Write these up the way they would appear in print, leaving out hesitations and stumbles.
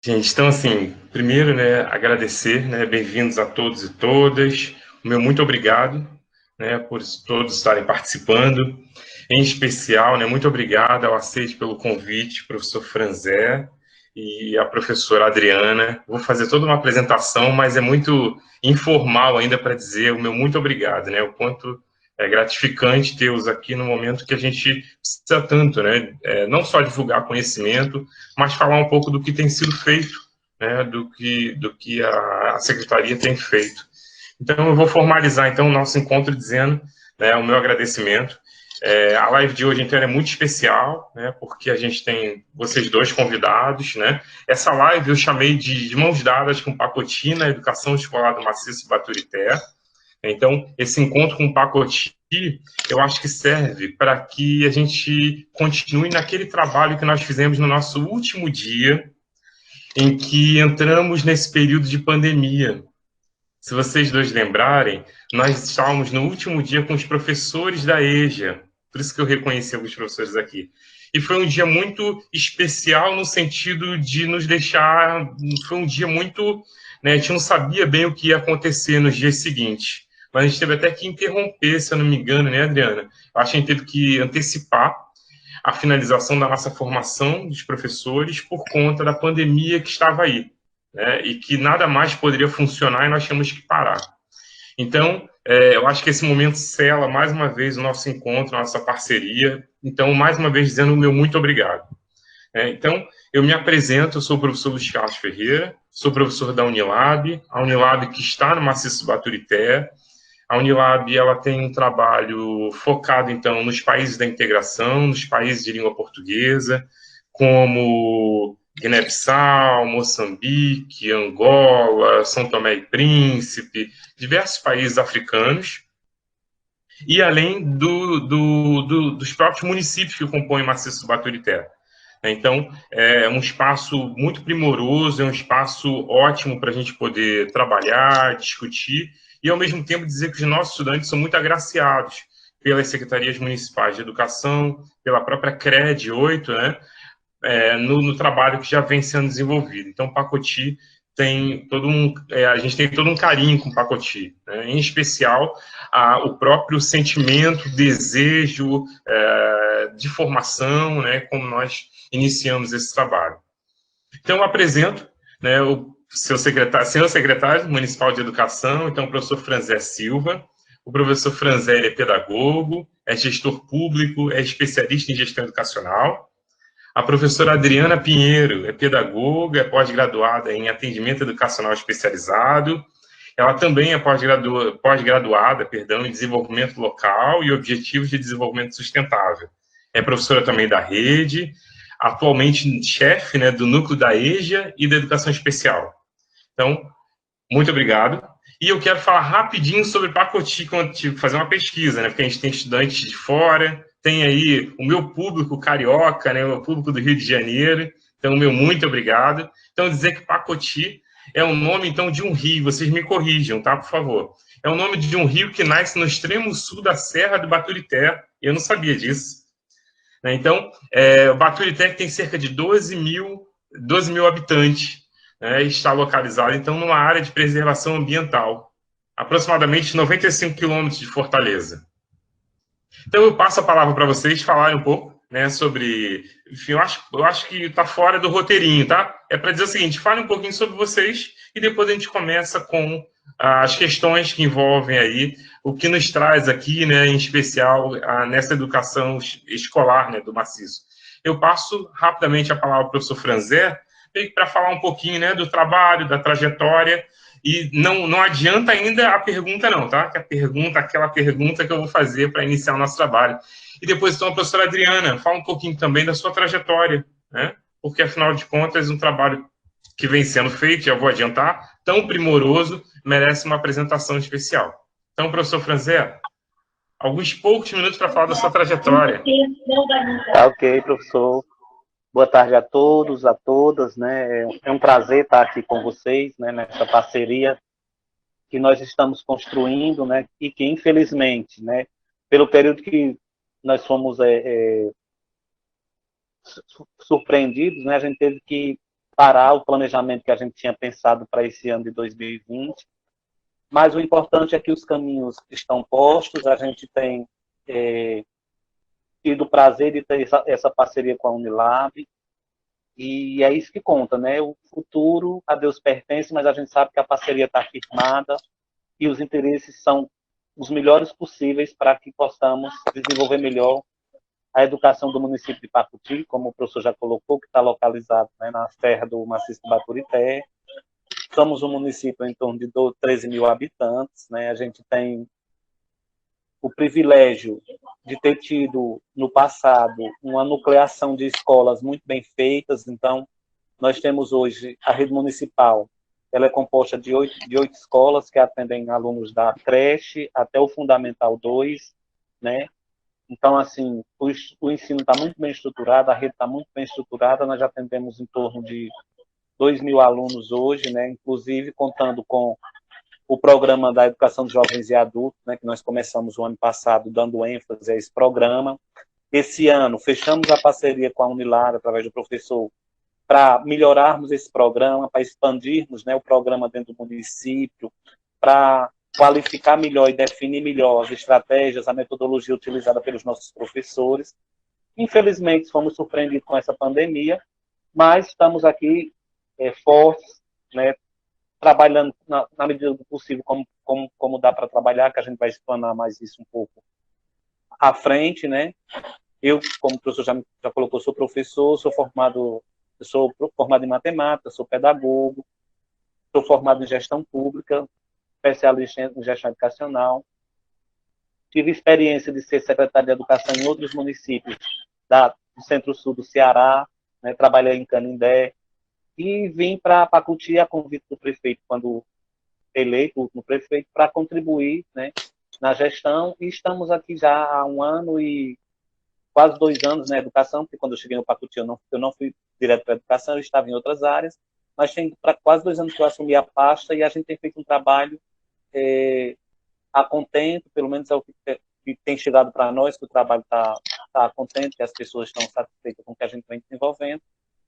Gente, então assim, primeiro, né, agradecer, né, bem-vindos a todos e todas, o meu muito obrigado, né, por todos estarem participando, em especial, né, muito obrigado ao Aceite pelo convite, professor Franzé e a professora Adriana. Vou fazer toda uma apresentação, mas é muito informal ainda para dizer o meu muito obrigado, né, o quanto é gratificante tê-los aqui no momento que a gente precisa tanto, né, não só divulgar conhecimento, mas falar um pouco do que tem sido feito, né, do que a secretaria tem feito. Então, eu vou formalizar então o nosso encontro dizendo, né, o meu agradecimento. A live de hoje, então, é muito especial, né, porque a gente tem vocês dois convidados, né. Essa live eu chamei de Mãos Dadas com Pacotina, Educação Escolar do Maciço Baturité. Então, esse encontro com o Pacoti, eu acho que serve para que a gente continue naquele trabalho que nós fizemos no nosso último dia, em que entramos nesse período de pandemia. Se vocês dois lembrarem, nós estávamos no último dia com os professores da EJA, por isso que eu reconheci alguns professores aqui. E foi um dia muito especial no sentido de nos deixar. Foi um dia muito. Né, a gente não sabia bem o que ia acontecer nos dias seguintes. Mas a gente teve até que interromper, se eu não me engano, né, Adriana? Eu acho que a gente teve que antecipar a finalização da nossa formação dos professores por conta da pandemia que estava aí, né, e que nada mais poderia funcionar e nós tínhamos que parar. Então, eu acho que esse momento sela mais uma vez o nosso encontro, a nossa parceria. Então, mais uma vez, dizendo o meu muito obrigado. Então, eu me apresento, eu sou o professor Luiz Carlos Ferreira, sou professor da Unilab, a Unilab que está no Maciço Baturité. A Unilab ela tem um trabalho focado, então, nos países da integração, nos países de língua portuguesa, como Guiné-Bissau, Moçambique, Angola, São Tomé e Príncipe, diversos países africanos, e além dos próprios municípios que compõem o Maciço Baturité. Então, é um espaço muito primoroso, é um espaço ótimo para a gente poder trabalhar, discutir, e ao mesmo tempo dizer que os nossos estudantes são muito agraciados pelas secretarias municipais de educação, pela própria CRED 8, né, no trabalho que já vem sendo desenvolvido. Então, Pacoti tem todo a gente tem todo um carinho com Pacoti, né? Em especial o próprio sentimento, desejo de formação, né, como nós iniciamos esse trabalho. Então, eu apresento, né, o senhor secretário municipal de educação, então, o professor Franzé Silva. O professor Franzé é pedagogo, é gestor público, é especialista em gestão educacional. A professora Adriana Pinheiro é pedagoga, é pós-graduada em atendimento educacional especializado. Ela também é pós-graduada, em desenvolvimento local e objetivos de desenvolvimento sustentável. É professora também da rede, atualmente chefe, né, do núcleo da EJA e da educação especial. Então, muito obrigado. E eu quero falar rapidinho sobre Pacoti, quando eu tive que fazer uma pesquisa, né? Porque a gente tem estudantes de fora, tem aí o meu público carioca, né? O meu público do Rio de Janeiro. Então, meu muito obrigado. Então, dizer que Pacoti é o nome, então, de um rio. Vocês me corrijam, tá? Por favor. É o nome de um rio que nasce no extremo sul da Serra do Baturité. Eu não sabia disso. Então, o Baturité tem cerca de 12 mil habitantes, né, está localizado, então, numa área de preservação ambiental, aproximadamente 95 quilômetros de Fortaleza. Então, eu passo a palavra para vocês falarem um pouco, né, sobre... Enfim, eu acho que está fora do roteirinho, tá? É para dizer o seguinte, falem um pouquinho sobre vocês e depois a gente começa com as questões que envolvem aí o que nos traz aqui, né, em especial nessa educação escolar, né, do maciço. Eu passo rapidamente a palavra ao professor Franzé para falar um pouquinho, né, do trabalho, da trajetória, e não adianta ainda a pergunta não, tá? Que aquela pergunta que eu vou fazer para iniciar o nosso trabalho. E depois, então, a professora Adriana, fala um pouquinho também da sua trajetória, né? Porque, afinal de contas, um trabalho que vem sendo feito, já vou adiantar, tão primoroso, merece uma apresentação especial. Então, professor Franzé, alguns poucos minutos para falar da sua trajetória. Tá ok, professor. Boa tarde a todos, a todas, né? É um prazer estar aqui com vocês, né, nessa parceria que nós estamos construindo, né? E que, infelizmente, né, pelo período que nós fomos surpreendidos, né? A gente teve que parar o planejamento que a gente tinha pensado para esse ano de 2020, mas o importante é que os caminhos estão postos, a gente tem tido o prazer de ter essa parceria com a Unilab, e é isso que conta, né? O futuro a Deus pertence, mas a gente sabe que a parceria está firmada e os interesses são os melhores possíveis para que possamos desenvolver melhor a educação do município de Pacuti, como o professor já colocou, que está localizado, né, na terra do Maciço do Baturité. Somos um município em torno de 13 mil habitantes, né? A gente tem o privilégio de ter tido, no passado, uma nucleação de escolas muito bem feitas. Então, nós temos hoje a rede municipal, ela é composta de 8 escolas que atendem alunos da creche até o Fundamental 2, né? Então, assim, o ensino está muito bem estruturado, a rede está muito bem estruturada, nós já atendemos em torno de 2 mil alunos hoje, né? Inclusive contando com o programa da educação de jovens e adultos, né, que nós começamos o ano passado dando ênfase a esse programa. Esse ano, fechamos a parceria com a Unilab, através do professor, para melhorarmos esse programa, para expandirmos, né, o programa dentro do município, para qualificar melhor e definir melhor as estratégias, a metodologia utilizada pelos nossos professores. Infelizmente, fomos surpreendidos com essa pandemia, mas estamos aqui fortes, né, trabalhando na medida do possível como dá para trabalhar, que a gente vai explanar mais isso um pouco à frente, né? Eu, como o professor já colocou, sou professor, sou formado em matemática, sou pedagogo, sou formado em gestão pública, especialista em gestão educacional. Tive experiência de ser secretário de educação em outros municípios do Centro-Sul do Ceará, né? Trabalhei em Canindé, e vim para Pacuti a convite do prefeito, quando eleito, o último prefeito, para contribuir, né, na gestão, e estamos aqui já há 1 ano e quase 2 anos na educação, porque quando eu cheguei no Pacuti eu não fui direto para a educação, eu estava em outras áreas, mas tem quase 2 anos que eu assumi a pasta e a gente tem feito um trabalho a contento, pelo menos é o que tem chegado para nós, que o trabalho está a contento, que as pessoas estão satisfeitas com o que a gente vem desenvolvendo.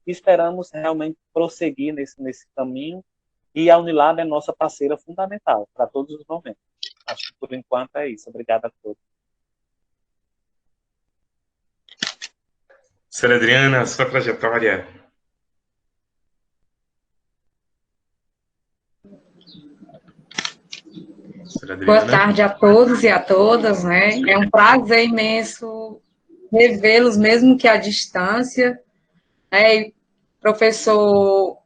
E esperamos realmente prosseguir nesse caminho, e a Unilab é nossa parceira fundamental para todos os momentos. Acho que por enquanto é isso. Obrigado a todos. Senhora Adriana, sua trajetória. Boa tarde a todos e a todas, né? É um prazer imenso revê-los, mesmo que à distância. Professor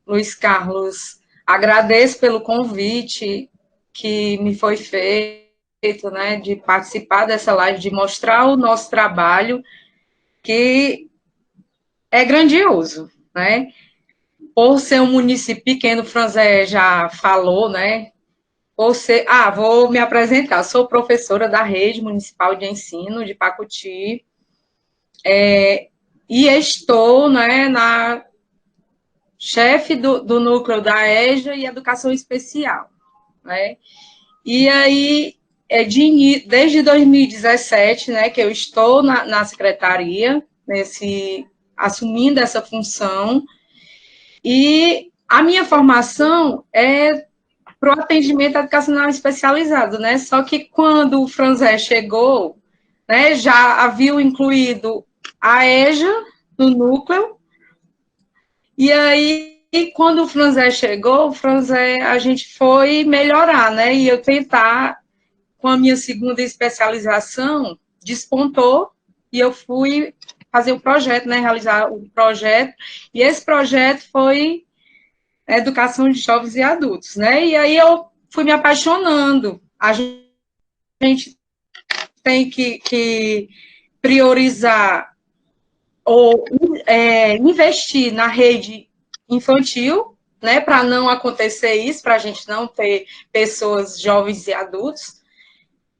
Luiz Carlos, agradeço pelo convite que me foi feito, né, de participar dessa live, de mostrar o nosso trabalho, que é grandioso, né? Por ser um município pequeno, o Franzé já falou, né? Vou me apresentar. Sou professora da Rede Municipal de Ensino de Pacuti, e estou, né, na chefe do núcleo da EJA e Educação Especial, né? E aí, desde 2017, né, que eu estou na secretaria, assumindo essa função, e a minha formação é para o atendimento educacional especializado, né? Só que quando o Franzé chegou, né, já havia incluído a EJA no núcleo, e aí, quando o Franzé chegou, a gente foi melhorar, né? E eu tentar, com a minha segunda especialização, despontou, e eu fui fazer o projeto, né? Realizar o projeto, e esse projeto foi educação de jovens e adultos, né? E aí eu fui me apaixonando. A gente tem que priorizar ou investir na rede infantil, né, para não acontecer isso, para a gente não ter pessoas jovens e adultos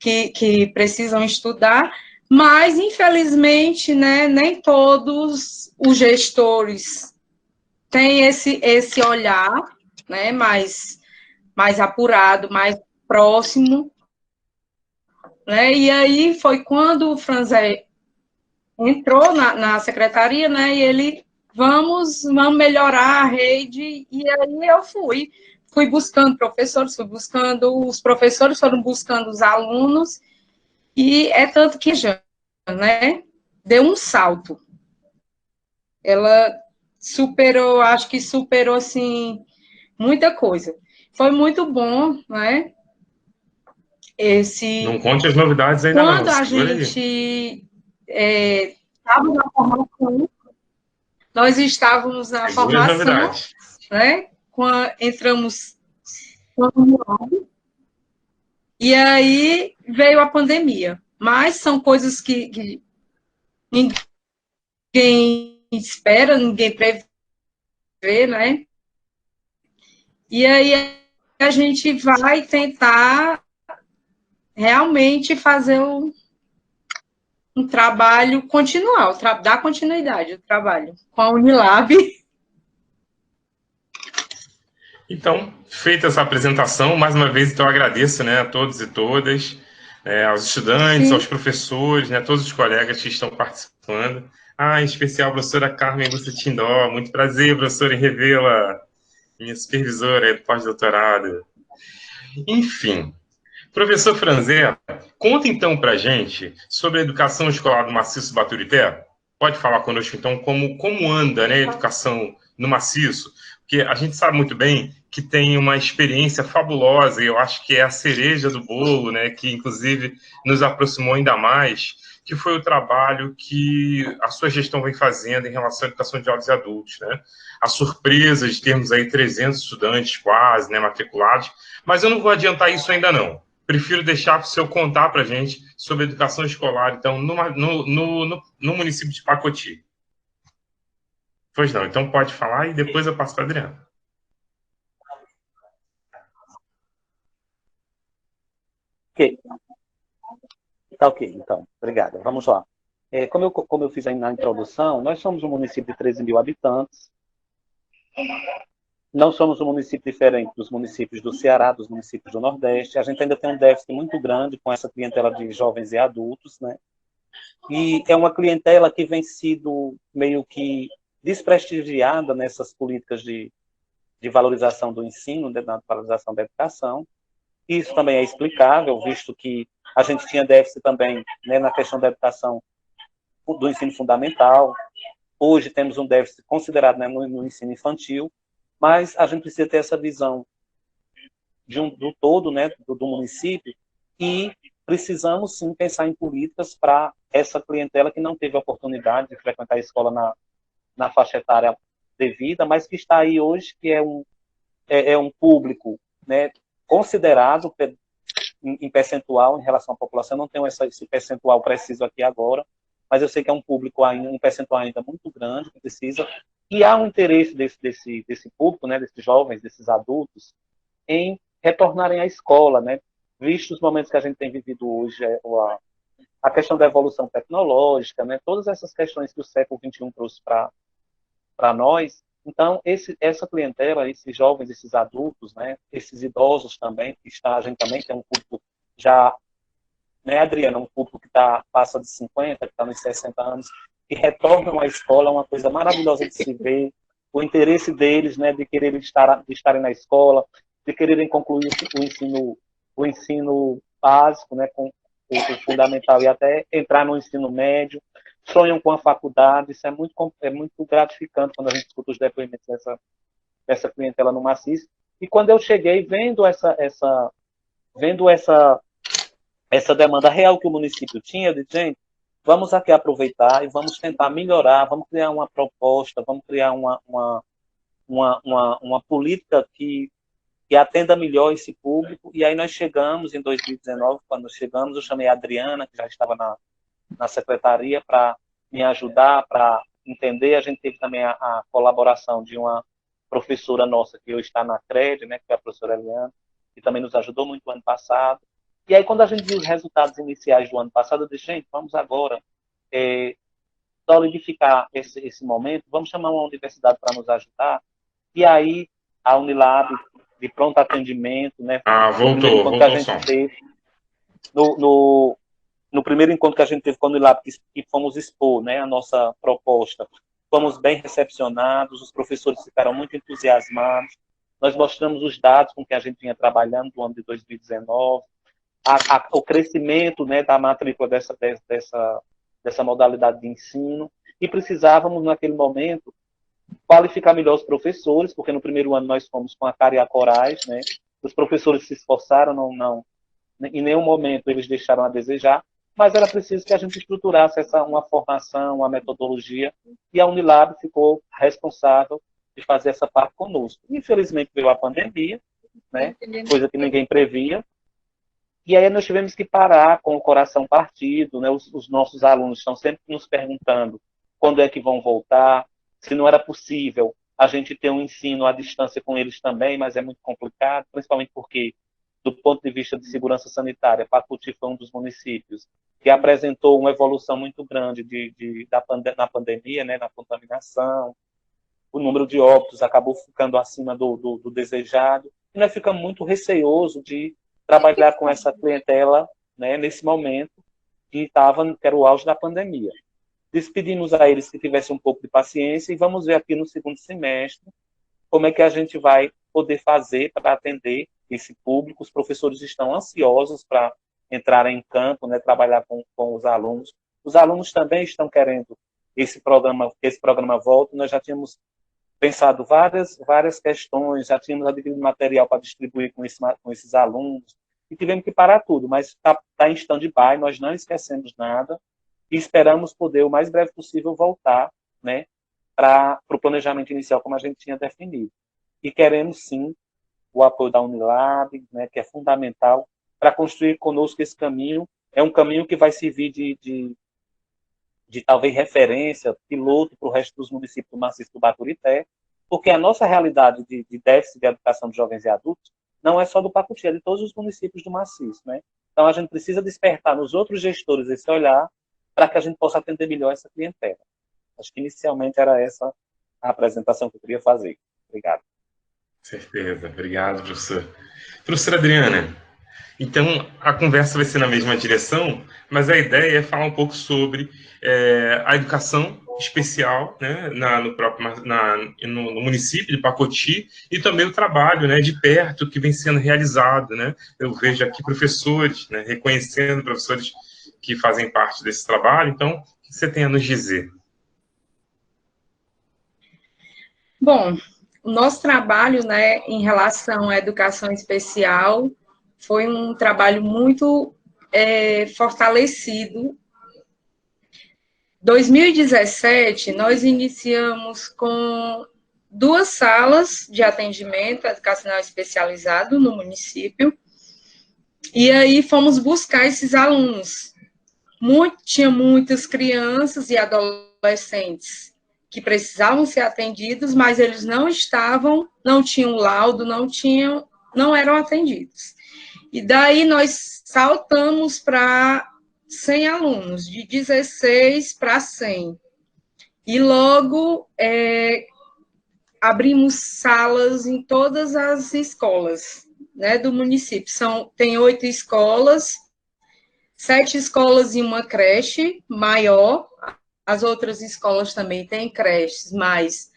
que precisam estudar, mas, infelizmente, né, nem todos os gestores têm esse olhar, né, mais apurado, mais próximo, né, e aí foi quando o Franzé entrou na secretaria, né, e ele vamos melhorar a rede, e aí eu fui buscando professores, os professores foram buscando os alunos, e é tanto que já, né, deu um salto. Ela superou, acho que superou, assim, muita coisa. Foi muito bom, né? Não conte as novidades ainda não, Quando a segura aí. gente estava na formação, nós estávamos na Segura as formação, novidades. né? Entramos e aí veio a pandemia. Mas são coisas que ninguém espera, ninguém prevê, né? E aí a gente vai tentar realmente fazer um trabalho continuar, dar continuidade ao trabalho com a Unilab. Então, feita essa apresentação, mais uma vez, então, eu agradeço, né, a todos e todas, aos estudantes, Sim. aos professores, né, a todos os colegas que estão participando. Em especial a professora Carmen Bucetindó, muito prazer, professora, em revê-la, minha supervisora do pós-doutorado. Enfim, professor Franzé, conta então para a gente sobre a educação escolar do Maciço Baturité. Pode falar conosco então como anda, né, a educação no Maciço? Porque a gente sabe muito bem que tem uma experiência fabulosa, e eu acho que é a cereja do bolo, né, que inclusive nos aproximou ainda mais, que foi o trabalho que a sua gestão vem fazendo em relação à educação de jovens e adultos, né? A surpresa de termos aí 300 estudantes quase, né, matriculados, mas eu não vou adiantar isso ainda não. Prefiro deixar para o senhor contar para a gente sobre a educação escolar, então, no município de Pacoti. Pois não, então pode falar e depois eu passo para a Adriana. Ok, tá ok, então, obrigado. Vamos lá. Como eu fiz aí na introdução, nós somos um município de 13 mil habitantes. Não somos um município diferente dos municípios do Ceará, dos municípios do Nordeste. A gente ainda tem um déficit muito grande com essa clientela de jovens e adultos, né? E é uma clientela que vem sido meio que desprestigiada nessas políticas de valorização do ensino, né, da valorização da educação. Isso também é explicável, visto que a gente tinha déficit também, né, na questão da educação do ensino fundamental. Hoje temos um déficit considerado, né, no ensino infantil, mas a gente precisa ter essa visão do todo, né, do município, e precisamos sim pensar em políticas para essa clientela que não teve a oportunidade de frequentar a escola na faixa etária devida, mas que está aí hoje, que é um público, né, considerado em percentual em relação à população. Eu não tenho esse percentual preciso aqui agora, mas eu sei que é um público ainda, um percentual ainda muito grande que precisa, e há um interesse desse público, né, desses jovens, desses adultos, em retornarem à escola, né? Visto os momentos que a gente tem vivido hoje, a questão da evolução tecnológica, né? Todas essas questões que o século XXI trouxe para nós. Então, essa clientela, esses jovens, esses adultos, né? Esses idosos também, a gente também tem um público já, né, Adriana, um público que passa de 50, que está nos 60 anos, que retornam à escola, é uma coisa maravilhosa de se ver, o interesse deles, né, de quererem estarem na escola, de quererem concluir o ensino básico, né, com o fundamental, e até entrar no ensino médio, sonham com a faculdade. Isso é muito gratificante quando a gente escuta os depoimentos dessa clientela no Maciço. E quando eu cheguei, vendo essa demanda real que o município tinha, eu disse, gente, vamos aqui aproveitar e vamos tentar melhorar, vamos criar uma proposta, vamos criar uma política que atenda melhor esse público. E aí nós chegamos em 2019, quando chegamos, eu chamei a Adriana, que já estava na secretaria, para me ajudar, para entender. A gente teve também a colaboração de uma professora nossa, que hoje está na CRED, né, que é a professora Eliana, que também nos ajudou muito no ano passado. E aí, quando a gente viu os resultados iniciais do ano passado, eu disse, gente, vamos agora solidificar esse momento, vamos chamar uma universidade para nos ajudar. E aí, a Unilab, de pronto atendimento, né? Voltou o som. No primeiro encontro que a gente teve com a Unilab, que fomos expor, né, a nossa proposta, fomos bem recepcionados, os professores ficaram muito entusiasmados, nós mostramos os dados com que a gente vinha trabalhando no ano de 2019, o crescimento, né, da matrícula dessa modalidade de ensino, e precisávamos, naquele momento, qualificar melhor os professores, porque no primeiro ano nós fomos com a cara e a coragem, né? Os professores se esforçaram, em nenhum momento eles deixaram a desejar, mas era preciso que a gente estruturasse uma formação, uma metodologia, e a Unilab ficou responsável de fazer essa parte conosco. Infelizmente veio a pandemia, né? Coisa que ninguém previa, e aí nós tivemos que parar com o coração partido, né? Os nossos alunos estão sempre nos perguntando quando é que vão voltar, se não era possível a gente ter um ensino à distância com eles também, mas é muito complicado, principalmente porque, do ponto de vista de segurança sanitária, Pacuti foi um dos municípios que apresentou uma evolução muito grande na pandemia, né, na contaminação, o número de óbitos acabou ficando acima do desejado, e nós ficamos muito receosos de trabalhar com essa clientela, né, nesse momento que era o auge da pandemia. Despedimos a eles que tivessem um pouco de paciência e vamos ver aqui no segundo semestre como é que a gente vai poder fazer para atender esse público. Os professores estão ansiosos para entrar em campo, né, trabalhar com os alunos. Os alunos também estão querendo que esse programa volte. Nós já tínhamos pensado várias questões, já tínhamos adquirido material para distribuir com esses alunos, e tivemos que parar tudo, mas está em stand-by, nós não esquecemos nada, e esperamos poder, o mais breve possível, voltar, né, para o planejamento inicial, como a gente tinha definido. E queremos, sim, o apoio da Unilab, né, que é fundamental, para construir conosco esse caminho. É um caminho que vai servir de talvez referência, piloto para o resto dos municípios do Maciço do Baturité, porque a nossa realidade de déficit de educação de jovens e adultos não é só do Pacuti, é de todos os municípios do Maciço, né? Então a gente precisa despertar nos outros gestores esse olhar para que a gente possa atender melhor essa clientela. Acho que inicialmente era essa a apresentação que eu queria fazer. Obrigado. Certeza. Obrigado, professor. Professora Adriana, então a conversa vai ser na mesma direção, mas a ideia é falar um pouco sobre a educação especial, né, no município de Pacoti, e também o trabalho, né, de perto que vem sendo realizado, né? Eu vejo aqui professores, né, reconhecendo professores que fazem parte desse trabalho. Então, o que você tem a nos dizer? Bom, o nosso trabalho, né, em relação à educação especial foi um trabalho muito fortalecido. 2017, nós iniciamos com 2 salas de atendimento educacional especializado no município, e aí fomos buscar esses alunos. Tinha muitas crianças e adolescentes que precisavam ser atendidos, mas eles não tinham laudo, não eram atendidos. E daí nós saltamos para 100 alunos, de 16 para 100. E logo abrimos salas em todas as escolas, né, do município. Tem 8 escolas, 7 escolas e uma creche maior. As outras escolas também têm creches, mas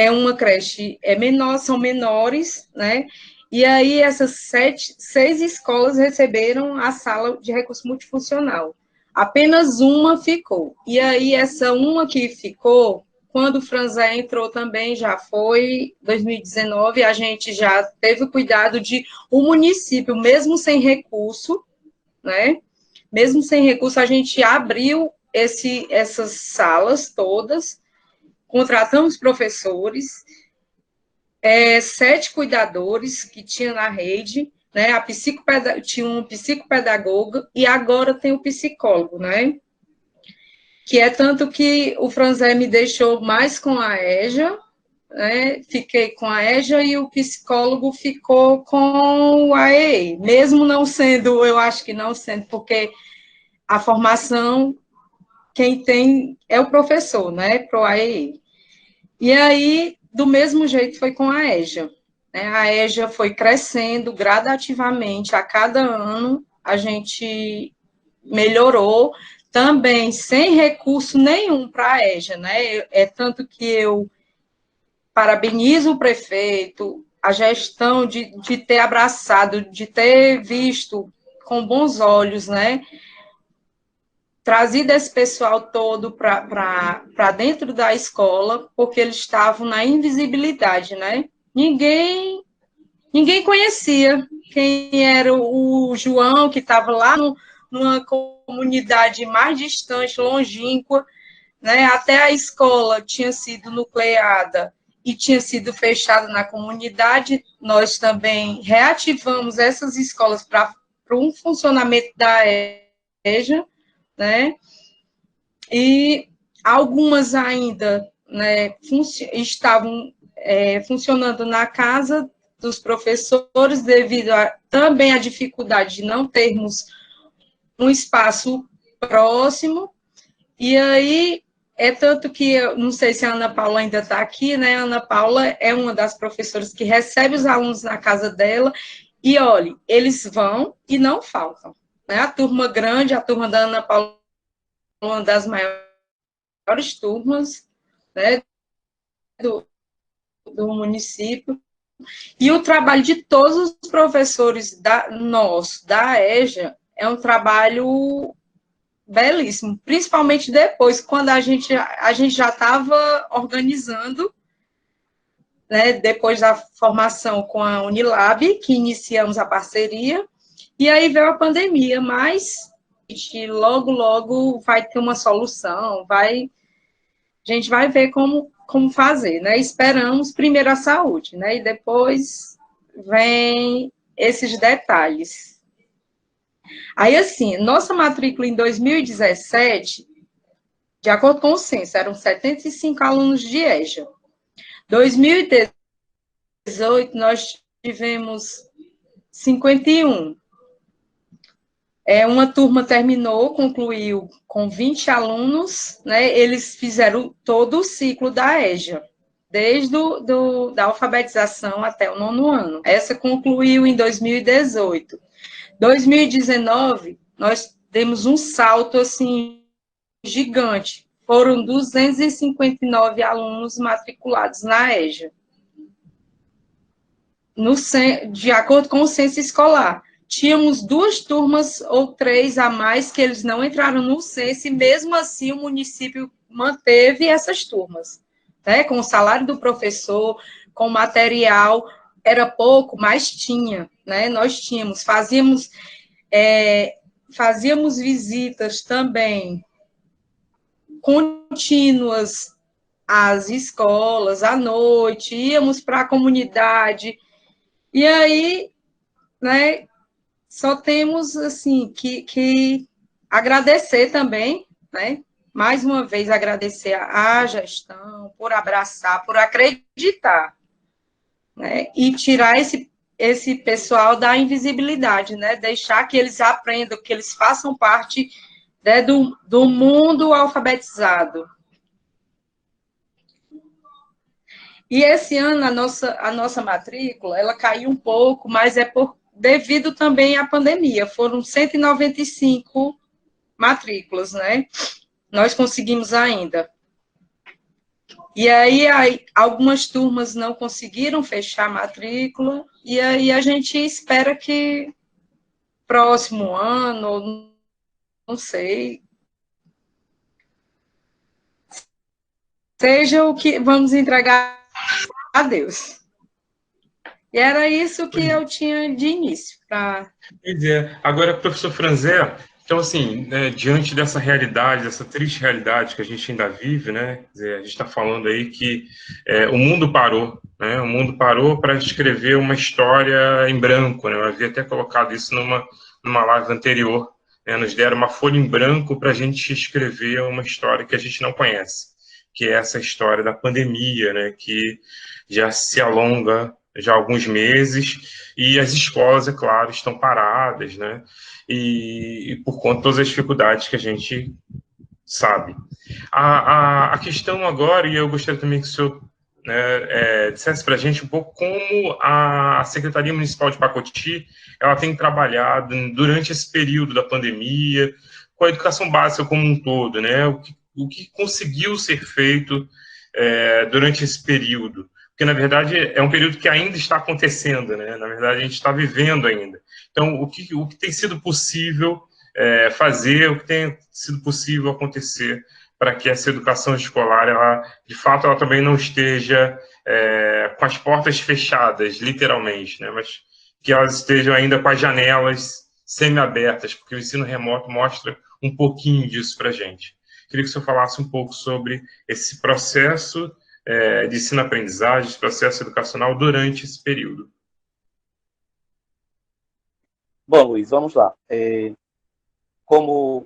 uma creche menor, são menores, né? E aí essas 6 escolas receberam a sala de recurso multifuncional. Apenas uma ficou. E aí essa uma que ficou, quando o Franzé entrou também, já foi 2019, a gente já teve o cuidado de o município, mesmo sem recurso, né? Mesmo sem recurso, a gente abriu essas salas todas, contratamos professores, 7 cuidadores que tinha na rede, né? Tinha um psicopedagogo e agora tem o psicólogo, né? Que é tanto que o Franzé me deixou mais com a EJA, né? Fiquei com a EJA e o psicólogo ficou com o AEE, mesmo não sendo, eu acho que não sendo, porque a formação, quem tem é o professor, né, para o AEE. E aí, do mesmo jeito, foi com a EJA. Né? A EJA foi crescendo gradativamente, a cada ano a gente melhorou, também sem recurso nenhum para a EJA, né? É tanto que eu parabenizo o prefeito, a gestão de ter abraçado, de ter visto com bons olhos, né? Trazido esse pessoal todo para dentro da escola, porque eles estavam na invisibilidade, né? Ninguém conhecia quem era o João, que estava lá numa comunidade mais distante, longínqua, né? Até a escola tinha sido nucleada e tinha sido fechada na comunidade. Nós também reativamos essas escolas para um funcionamento da EJA, né? E algumas ainda, né, estavam funcionando na casa dos professores, devido também à dificuldade de não termos um espaço próximo. E aí, é tanto que, eu não sei se a Ana Paula ainda está aqui, né? A Ana Paula é uma das professoras que recebe os alunos na casa dela, e olha, eles vão e não faltam, né? A turma grande, a turma da Ana Paula, uma das maiores turmas, né, do município, e o trabalho de todos os professores da EJA, é um trabalho belíssimo, principalmente depois, quando a gente já estava organizando, né, depois da formação com a Unilab, que iniciamos a parceria, e aí veio a pandemia, mas a gente logo vai ter uma solução, a gente vai ver como fazer, né? Esperamos primeiro a saúde, né? E depois vem esses detalhes. Aí, assim, nossa matrícula em 2017, de acordo com o censo, eram 75 alunos de EJA. 2018, nós tivemos 51. Uma turma concluiu com 20 alunos, né? Eles fizeram todo o ciclo da EJA, desde da alfabetização até o 9º ano. Essa concluiu em 2018. 2019, nós demos um salto, assim, gigante. Foram 259 alunos matriculados na EJA, de acordo com o censo escolar. Tínhamos 2 turmas ou 3 a mais que eles não entraram no censo, e mesmo assim o município manteve essas turmas, né? Com o salário do professor, com material, era pouco, mas tinha, né? Nós tínhamos, fazíamos visitas também contínuas às escolas, à noite, íamos para a comunidade, e aí, né, só temos, assim, que agradecer também, né? Mais uma vez, agradecer à gestão por abraçar, por acreditar, né? E tirar esse pessoal da invisibilidade, né? Deixar que eles aprendam, que eles façam parte, né, do mundo alfabetizado. E esse ano, a nossa matrícula, ela caiu um pouco, mas devido também à pandemia. Foram 195 matrículas, né? Nós conseguimos ainda. E aí algumas turmas não conseguiram fechar a matrícula, e aí a gente espera que próximo ano, não sei, seja o que vamos entregar a Deus. E era isso que eu tinha de início. Pois é. Agora, professor Franzé, então, assim, né, diante dessa realidade, dessa triste realidade que a gente ainda vive, né, quer dizer, a gente está falando aí que o mundo parou, né, o mundo parou para escrever uma história em branco, né, eu havia até colocado isso numa live anterior, né, nos deram uma folha em branco para a gente escrever uma história que a gente não conhece, que é essa história da pandemia, né, que já se alonga já há alguns meses, e as escolas, é claro, estão paradas, né? E por conta de todas as dificuldades que a gente sabe. A questão agora, e eu gostaria também que o senhor, né, dissesse para a gente um pouco como a Secretaria Municipal de Pacoti ela tem trabalhado durante esse período da pandemia, com a educação básica como um todo, né? O que conseguiu ser feito durante esse período, porque na verdade é um período que ainda está acontecendo, né? Na verdade a gente está vivendo ainda. Então o que tem sido possível fazer, o que tem sido possível acontecer para que essa educação escolar, ela, de fato, ela também não esteja com as portas fechadas, literalmente, né? Mas que elas estejam ainda com as janelas semi-abertas, porque o ensino remoto mostra um pouquinho disso para a gente. Queria que o senhor falasse um pouco sobre esse processo de ensino-aprendizagem, esse processo educacional durante esse período. Bom, Luiz, vamos lá. Como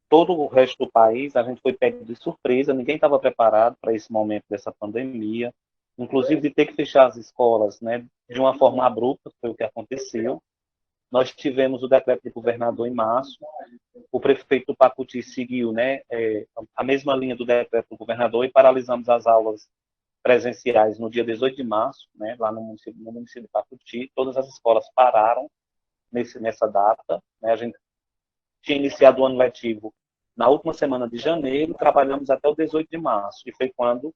todo o resto do país, a gente foi pego de surpresa, ninguém estava preparado para esse momento dessa pandemia, inclusive de ter que fechar as escolas, né, de uma forma abrupta, foi o que aconteceu. Nós tivemos o decreto do governador em março, o prefeito do Pacuti seguiu, né, a mesma linha do decreto do governador e paralisamos as aulas presenciais no dia 18 de março, né, lá no município de Pacuti. Todas as escolas pararam nessa data, né, a gente tinha iniciado o ano letivo na última semana de janeiro, trabalhamos até o 18 de março, e foi quando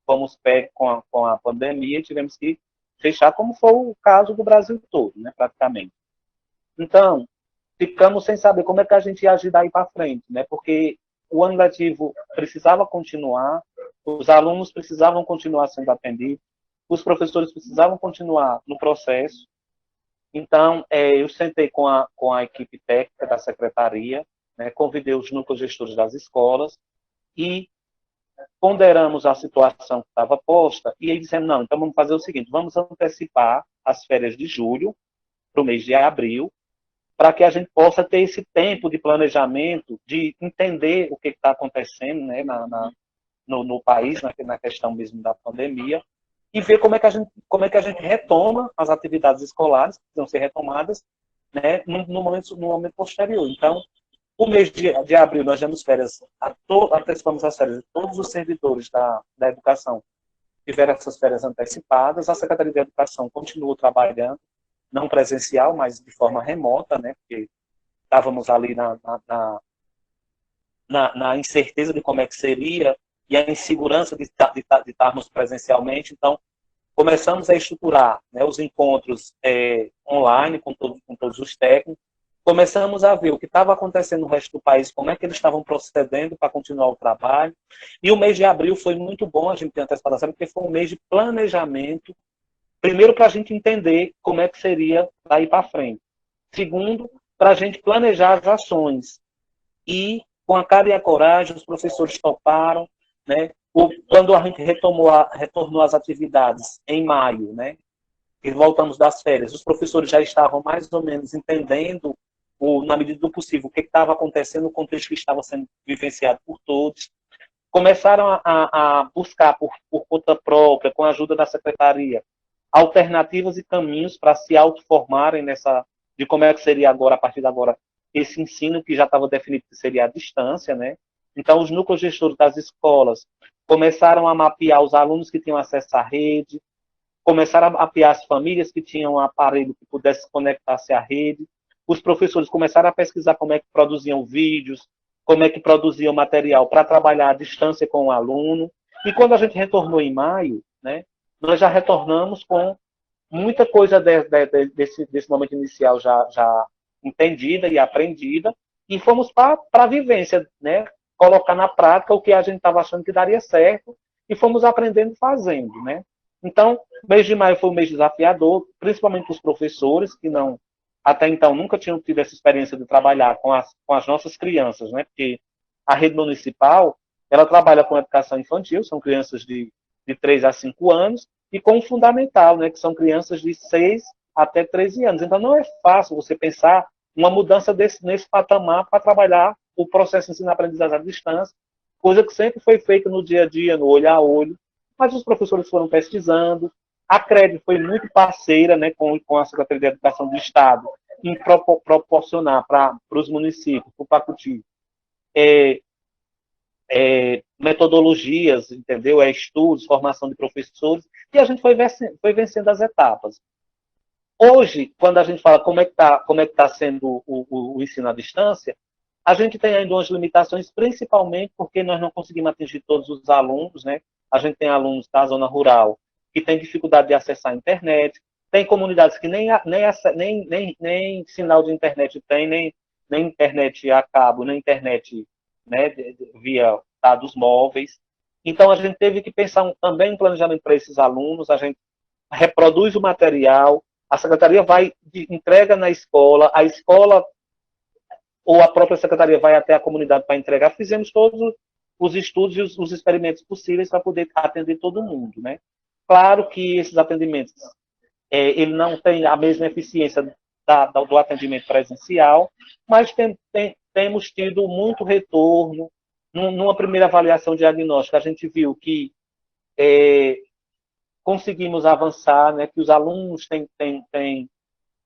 fomos pegos com a pandemia e tivemos que fechar, como foi o caso do Brasil todo, né, praticamente. Então, ficamos sem saber como é que a gente ia agir daí para frente, né, porque o ano letivo precisava continuar, os alunos precisavam continuar sendo atendidos, os professores precisavam continuar no processo. Então, eu sentei com a equipe técnica da secretaria, né, convidei os núcleos gestores das escolas e ponderamos a situação que estava posta e aí dissemos, não, então vamos fazer o seguinte, vamos antecipar as férias de julho para o mês de abril, para que a gente possa ter esse tempo de planejamento, de entender o que está acontecendo, né, no país, na questão mesmo da pandemia, e ver como é que a gente retoma as atividades escolares que precisam ser retomadas, né, no momento posterior. Então, o mês de abril nós demos férias, antecipamos as férias de todos os servidores da educação, tiveram essas férias antecipadas. A Secretaria de Educação continuou trabalhando, não presencial, mas de forma remota, né, porque estávamos ali na incerteza de como é que seria e a insegurança de estarmos presencialmente. Então, começamos a estruturar, né, os encontros online com todos os técnicos, começamos a ver o que estava acontecendo no resto do país, como é que eles estavam procedendo para continuar o trabalho, e o mês de abril foi muito bom, a gente tem antecipação, porque foi um mês de planejamento, primeiro para a gente entender como é que seria daí para frente, segundo, para a gente planejar as ações, e com a cara e a coragem, os professores toparam, né? Quando a gente retornou às atividades em maio, né? E voltamos das férias, os professores já estavam mais ou menos entendendo, na medida do possível, o que estava acontecendo, o contexto que estava sendo vivenciado por todos. Começaram a buscar por conta própria, com a ajuda da secretaria, alternativas e caminhos para se autoformarem de como é que seria agora, a partir de agora, esse ensino que já estava definido que seria à distância, né? Então, os núcleos gestores das escolas começaram a mapear os alunos que tinham acesso à rede, começaram a mapear as famílias que tinham um aparelho que pudesse conectar-se à rede, os professores começaram a pesquisar como é que produziam vídeos, como é que produziam material para trabalhar à distância com o aluno, e quando a gente retornou em maio, né, nós já retornamos com muita coisa desse momento inicial já entendida e aprendida, e fomos para a vivência, né, colocar na prática o que a gente estava achando que daria certo, e fomos aprendendo e fazendo, né. Então, o mês de maio foi um mês desafiador, principalmente para os professores, que até então nunca tinham tido essa experiência de trabalhar com as nossas crianças, né? Porque a rede municipal, ela trabalha com educação infantil, são crianças de 3 a 5 anos, e com o fundamental, né? Que são crianças de 6 até 13 anos. Então, não é fácil você pensar uma mudança nesse patamar para trabalhar o processo de ensino-aprendizagem à distância, coisa que sempre foi feita no dia a dia, no olho a olho, mas os professores foram pesquisando, a CRED foi muito parceira, né, com a Secretaria de Educação do Estado em proporcionar para os municípios, para o Pacuti, metodologias, entendeu? Estudos, formação de professores, e a gente foi vencendo as etapas. Hoje, quando a gente fala como é que tá sendo o ensino à distância, A gente tem ainda umas limitações, principalmente porque nós não conseguimos atingir todos os alunos, né? A gente tem alunos da zona rural que têm dificuldade de acessar a internet, tem comunidades que nem sinal de internet tem, nem internet a cabo, nem internet, né, via dados móveis. Então, a gente teve que pensar também em planejamento para esses alunos, a gente reproduz o material, a secretaria vai, entrega na escola, a escola ou a própria secretaria vai até a comunidade para entregar. Fizemos todos os estudos e os experimentos possíveis para poder atender todo mundo, né? Claro que esses atendimentos, ele não tem a mesma eficiência do atendimento presencial, mas temos tido muito retorno. Numa primeira avaliação diagnóstica, a gente viu que conseguimos avançar, né, que os alunos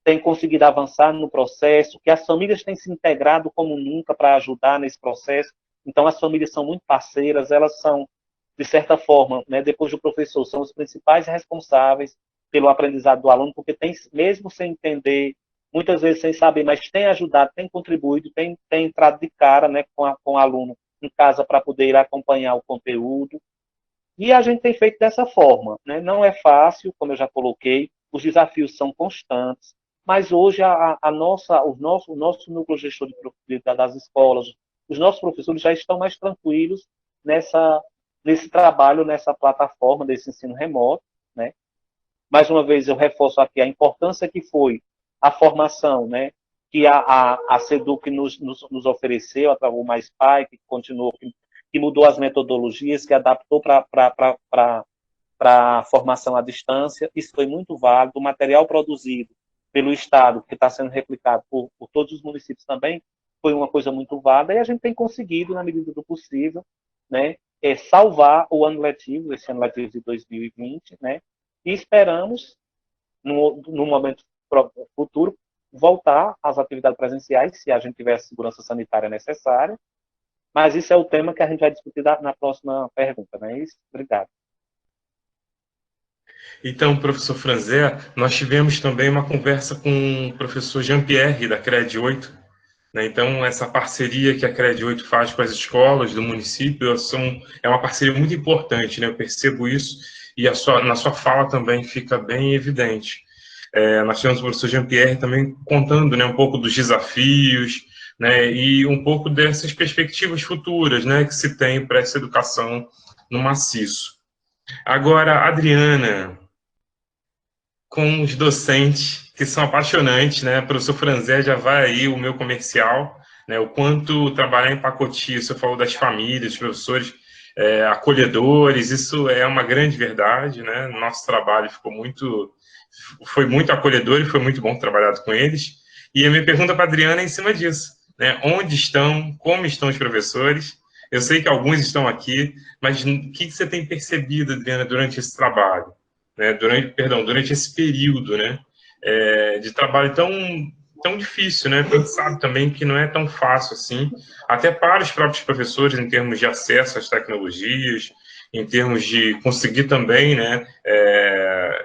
têm conseguido avançar no processo, que as famílias têm se integrado como nunca para ajudar nesse processo. Então, as famílias são muito parceiras, elas são, de certa forma, né, depois do professor, são os principais responsáveis pelo aprendizado do aluno, porque tem, mesmo sem entender, muitas vezes sem saber, mas tem ajudado, tem contribuído, tem entrado de cara, né, com o aluno em casa para poder acompanhar o conteúdo. E a gente tem feito dessa forma, né? Não é fácil, como eu já coloquei, os desafios são constantes, mas hoje o nosso núcleo gestor das escolas, os nossos professores já estão mais tranquilos nesse trabalho, nessa plataforma desse ensino remoto, né? Mais uma vez, eu reforço aqui a importância que foi a formação, né, que a SEDUC nos ofereceu, o Mais Pai, que continuou, que mudou as metodologias, que adaptou para a formação à distância. Isso foi muito válido. O material produzido pelo Estado, que está sendo replicado por todos os municípios também, foi uma coisa muito válida, e a gente tem conseguido, na medida do possível, né, salvar o ano letivo, esse ano letivo de 2020, né, e esperamos, no momento futuro, voltar às atividades presenciais, se a gente tiver a segurança sanitária necessária, mas isso é o tema que a gente vai discutir na próxima pergunta, não é isso? Obrigado. Então, professor Franzé, nós tivemos também uma conversa com o professor Jean-Pierre, da CRED 8, né? Então, essa parceria que a CRED 8 faz com as escolas do município é uma parceria muito importante, né? Eu percebo isso, e na sua fala também fica bem evidente. Nós tivemos o professor Jean-Pierre também contando, né, um pouco dos desafios, né, e um pouco dessas perspectivas futuras, né, que se tem para essa educação no maciço. Agora, Adriana, com os docentes que são apaixonantes, né, o professor Franzé já vai aí o meu comercial, né, o quanto trabalhar em Pacotia, você falou das famílias, dos professores acolhedores, isso é uma grande verdade, né, nosso trabalho foi muito acolhedor e foi muito bom trabalhar com eles. E a minha pergunta para a Adriana é em cima disso, né? Onde estão, como estão os professores? Eu sei que alguns estão aqui, mas o que você tem percebido, Adriana, durante esse trabalho? Né? Durante esse período, né? De trabalho tão difícil, né? A gente sabe também que não é tão fácil assim, até para os próprios professores, em termos de acesso às tecnologias, em termos de conseguir também, né,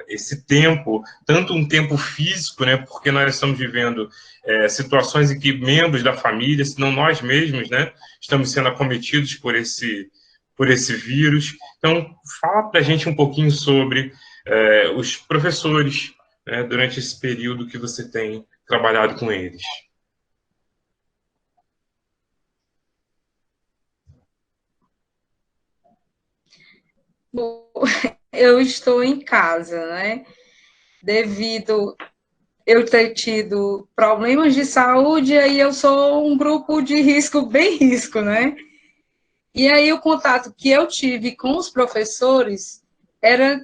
esse tempo, tanto um tempo físico, né, porque nós estamos vivendo situações em que membros da família, se não nós mesmos, né, estamos sendo acometidos por esse vírus. Então, fala para a gente um pouquinho sobre os professores, né, durante esse período que você tem trabalhado com eles. Bom, eu estou em casa, né? Devido eu ter tido problemas de saúde, aí eu sou um grupo de risco, bem risco, né? E aí o contato que eu tive com os professores era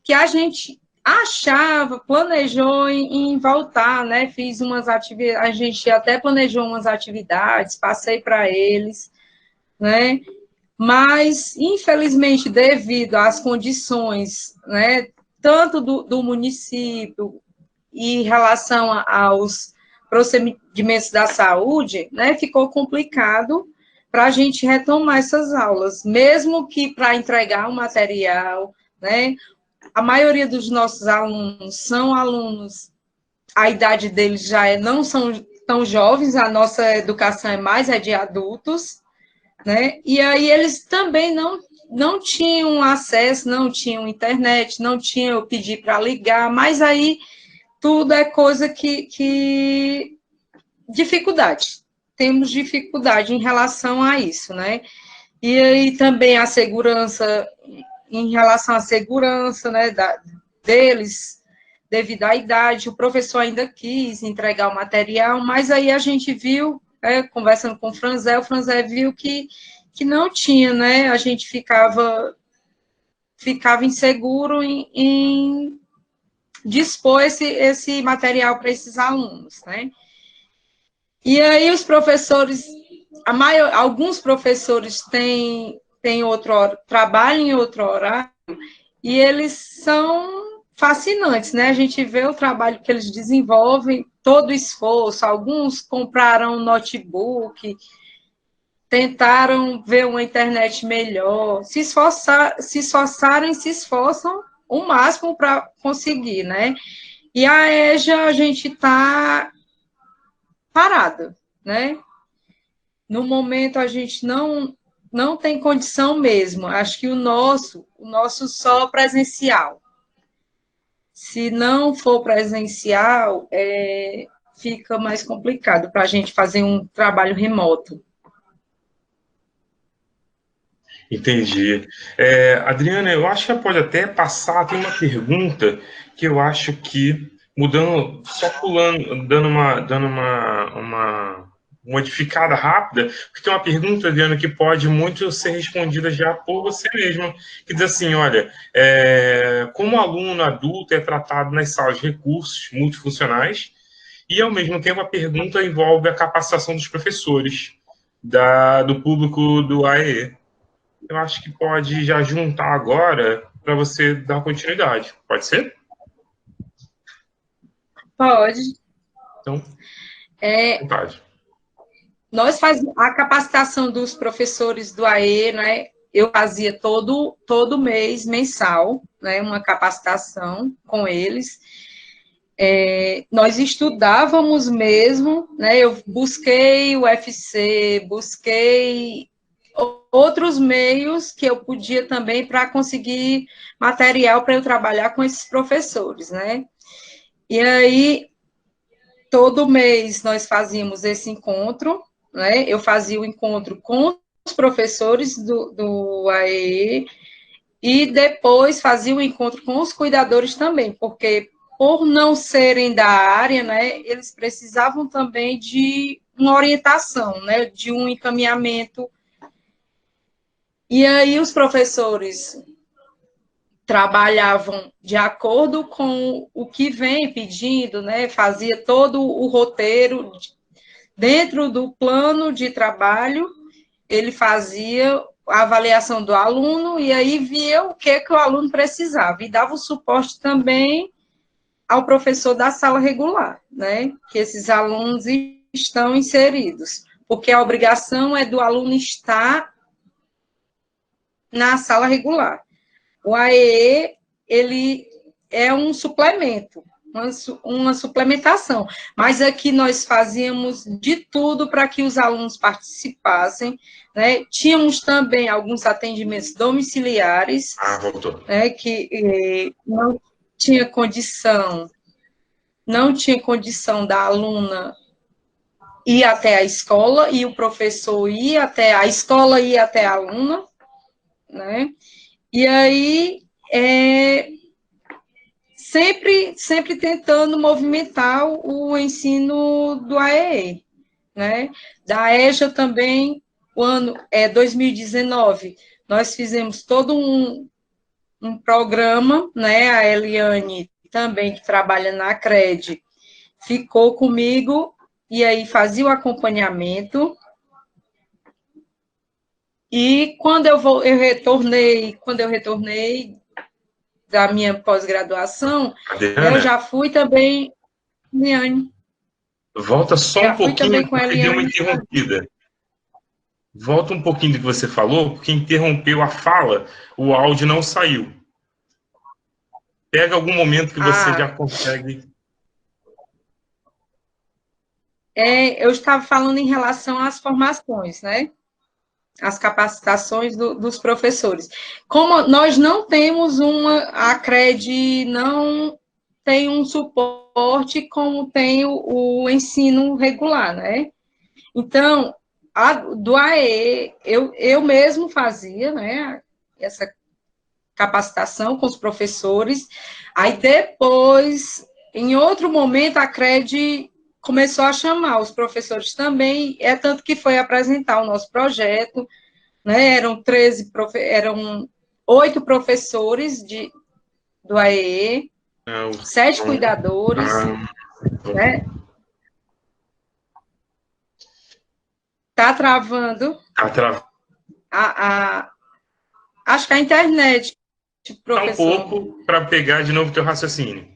que a gente achava, planejou em voltar, né? Fiz umas atividades, a gente até planejou umas atividades, passei para eles, né? Mas, infelizmente, devido às condições, né, tanto do município e em relação aos procedimentos da saúde, né, ficou complicado para a gente retomar essas aulas, mesmo que para entregar o material, né, a maioria dos nossos alunos são alunos, a idade deles já não são tão jovens, a nossa educação é de adultos, né? E aí eles também não tinham acesso, não tinham internet, não tinham eu pedir para ligar, mas aí tudo é coisa que dificuldade. Temos dificuldade em relação a isso, né? E aí também a segurança, em relação à segurança, né, deles, devido à idade, o professor ainda quis entregar o material, mas aí a gente viu, conversando com o Franzé viu que não tinha, né, a gente ficava inseguro em dispor esse material para esses alunos, né. E aí os professores, alguns professores têm outro trabalham em outro horário, e eles são fascinantes, né? A gente vê o trabalho que eles desenvolvem, todo o esforço, alguns compraram um notebook, tentaram ver uma internet melhor, se esforçaram e se esforçam o máximo para conseguir, né? E a EJA, a gente está parada, né? No momento, a gente não tem condição mesmo. Acho que o nosso só presencial. Se não for presencial, fica mais complicado para a gente fazer um trabalho remoto. Entendi. Adriana, eu acho que pode até passar, tem uma pergunta que eu acho que, mudando, só pulando, dando uma modificada rápida, porque tem uma pergunta, Adriana, que pode muito ser respondida já por você mesma, que diz assim, olha, como o aluno adulto é tratado nas salas de recursos multifuncionais, e, ao mesmo tempo, a pergunta envolve a capacitação dos professores do público do AEE. Eu acho que pode já juntar agora para você dar continuidade. Pode ser? Pode. Então, vontade. Nós fazemos a capacitação dos professores do AE, né? Eu fazia todo mês, mensal, né? Uma capacitação com eles. Nós estudávamos mesmo, né? Eu busquei o UFC, busquei outros meios que eu podia também para conseguir material para eu trabalhar com esses professores, né? E aí, todo mês nós fazíamos esse encontro, né? Eu fazia o encontro com os professores do AEE e depois fazia o encontro com os cuidadores também, porque por não serem da área, né, eles precisavam também de uma orientação, né, de um encaminhamento. E aí os professores trabalhavam de acordo com o que vem pedindo, né, fazia todo o roteiro dentro do plano de trabalho, ele fazia a avaliação do aluno e aí via o que o aluno precisava e dava o suporte também ao professor da sala regular, né, que esses alunos estão inseridos, porque a obrigação é do aluno estar na sala regular. O AEE, ele é um suplemento, uma suplementação, mas aqui nós fazíamos de tudo para que os alunos participassem, né? Tínhamos também alguns atendimentos domiciliares, né, que não tinha condição da aluna ir até a escola, e o professor ia até a escola, ia até a aluna, né? E aí, sempre tentando movimentar o ensino do AEE, né? Da EJA também, o ano 2019, nós fizemos todo um programa, né? A Eliane também, que trabalha na CRED, ficou comigo, e aí fazia o acompanhamento. E quando eu retornei da minha pós-graduação, eu já fui também, Eliane. Volta só um pouquinho, porque deu uma interrompida. Volta um pouquinho do que você falou, porque interrompeu a fala, o áudio não saiu. Pega algum momento que você já consegue. eu estava falando em relação às formações, né? As capacitações dos professores. Como nós não temos a CRED não tem um suporte como tem o ensino regular, né? Então, do AE, eu mesmo fazia, né, essa capacitação com os professores, aí depois, em outro momento, a CRED começou a chamar os professores também, tanto que foi apresentar o nosso projeto, né, eram 8 professores do AEE, 7 cuidadores, né? Tá travando. Tá travando. Acho que a internet, Um professor. pouco para pegar de novo o teu raciocínio.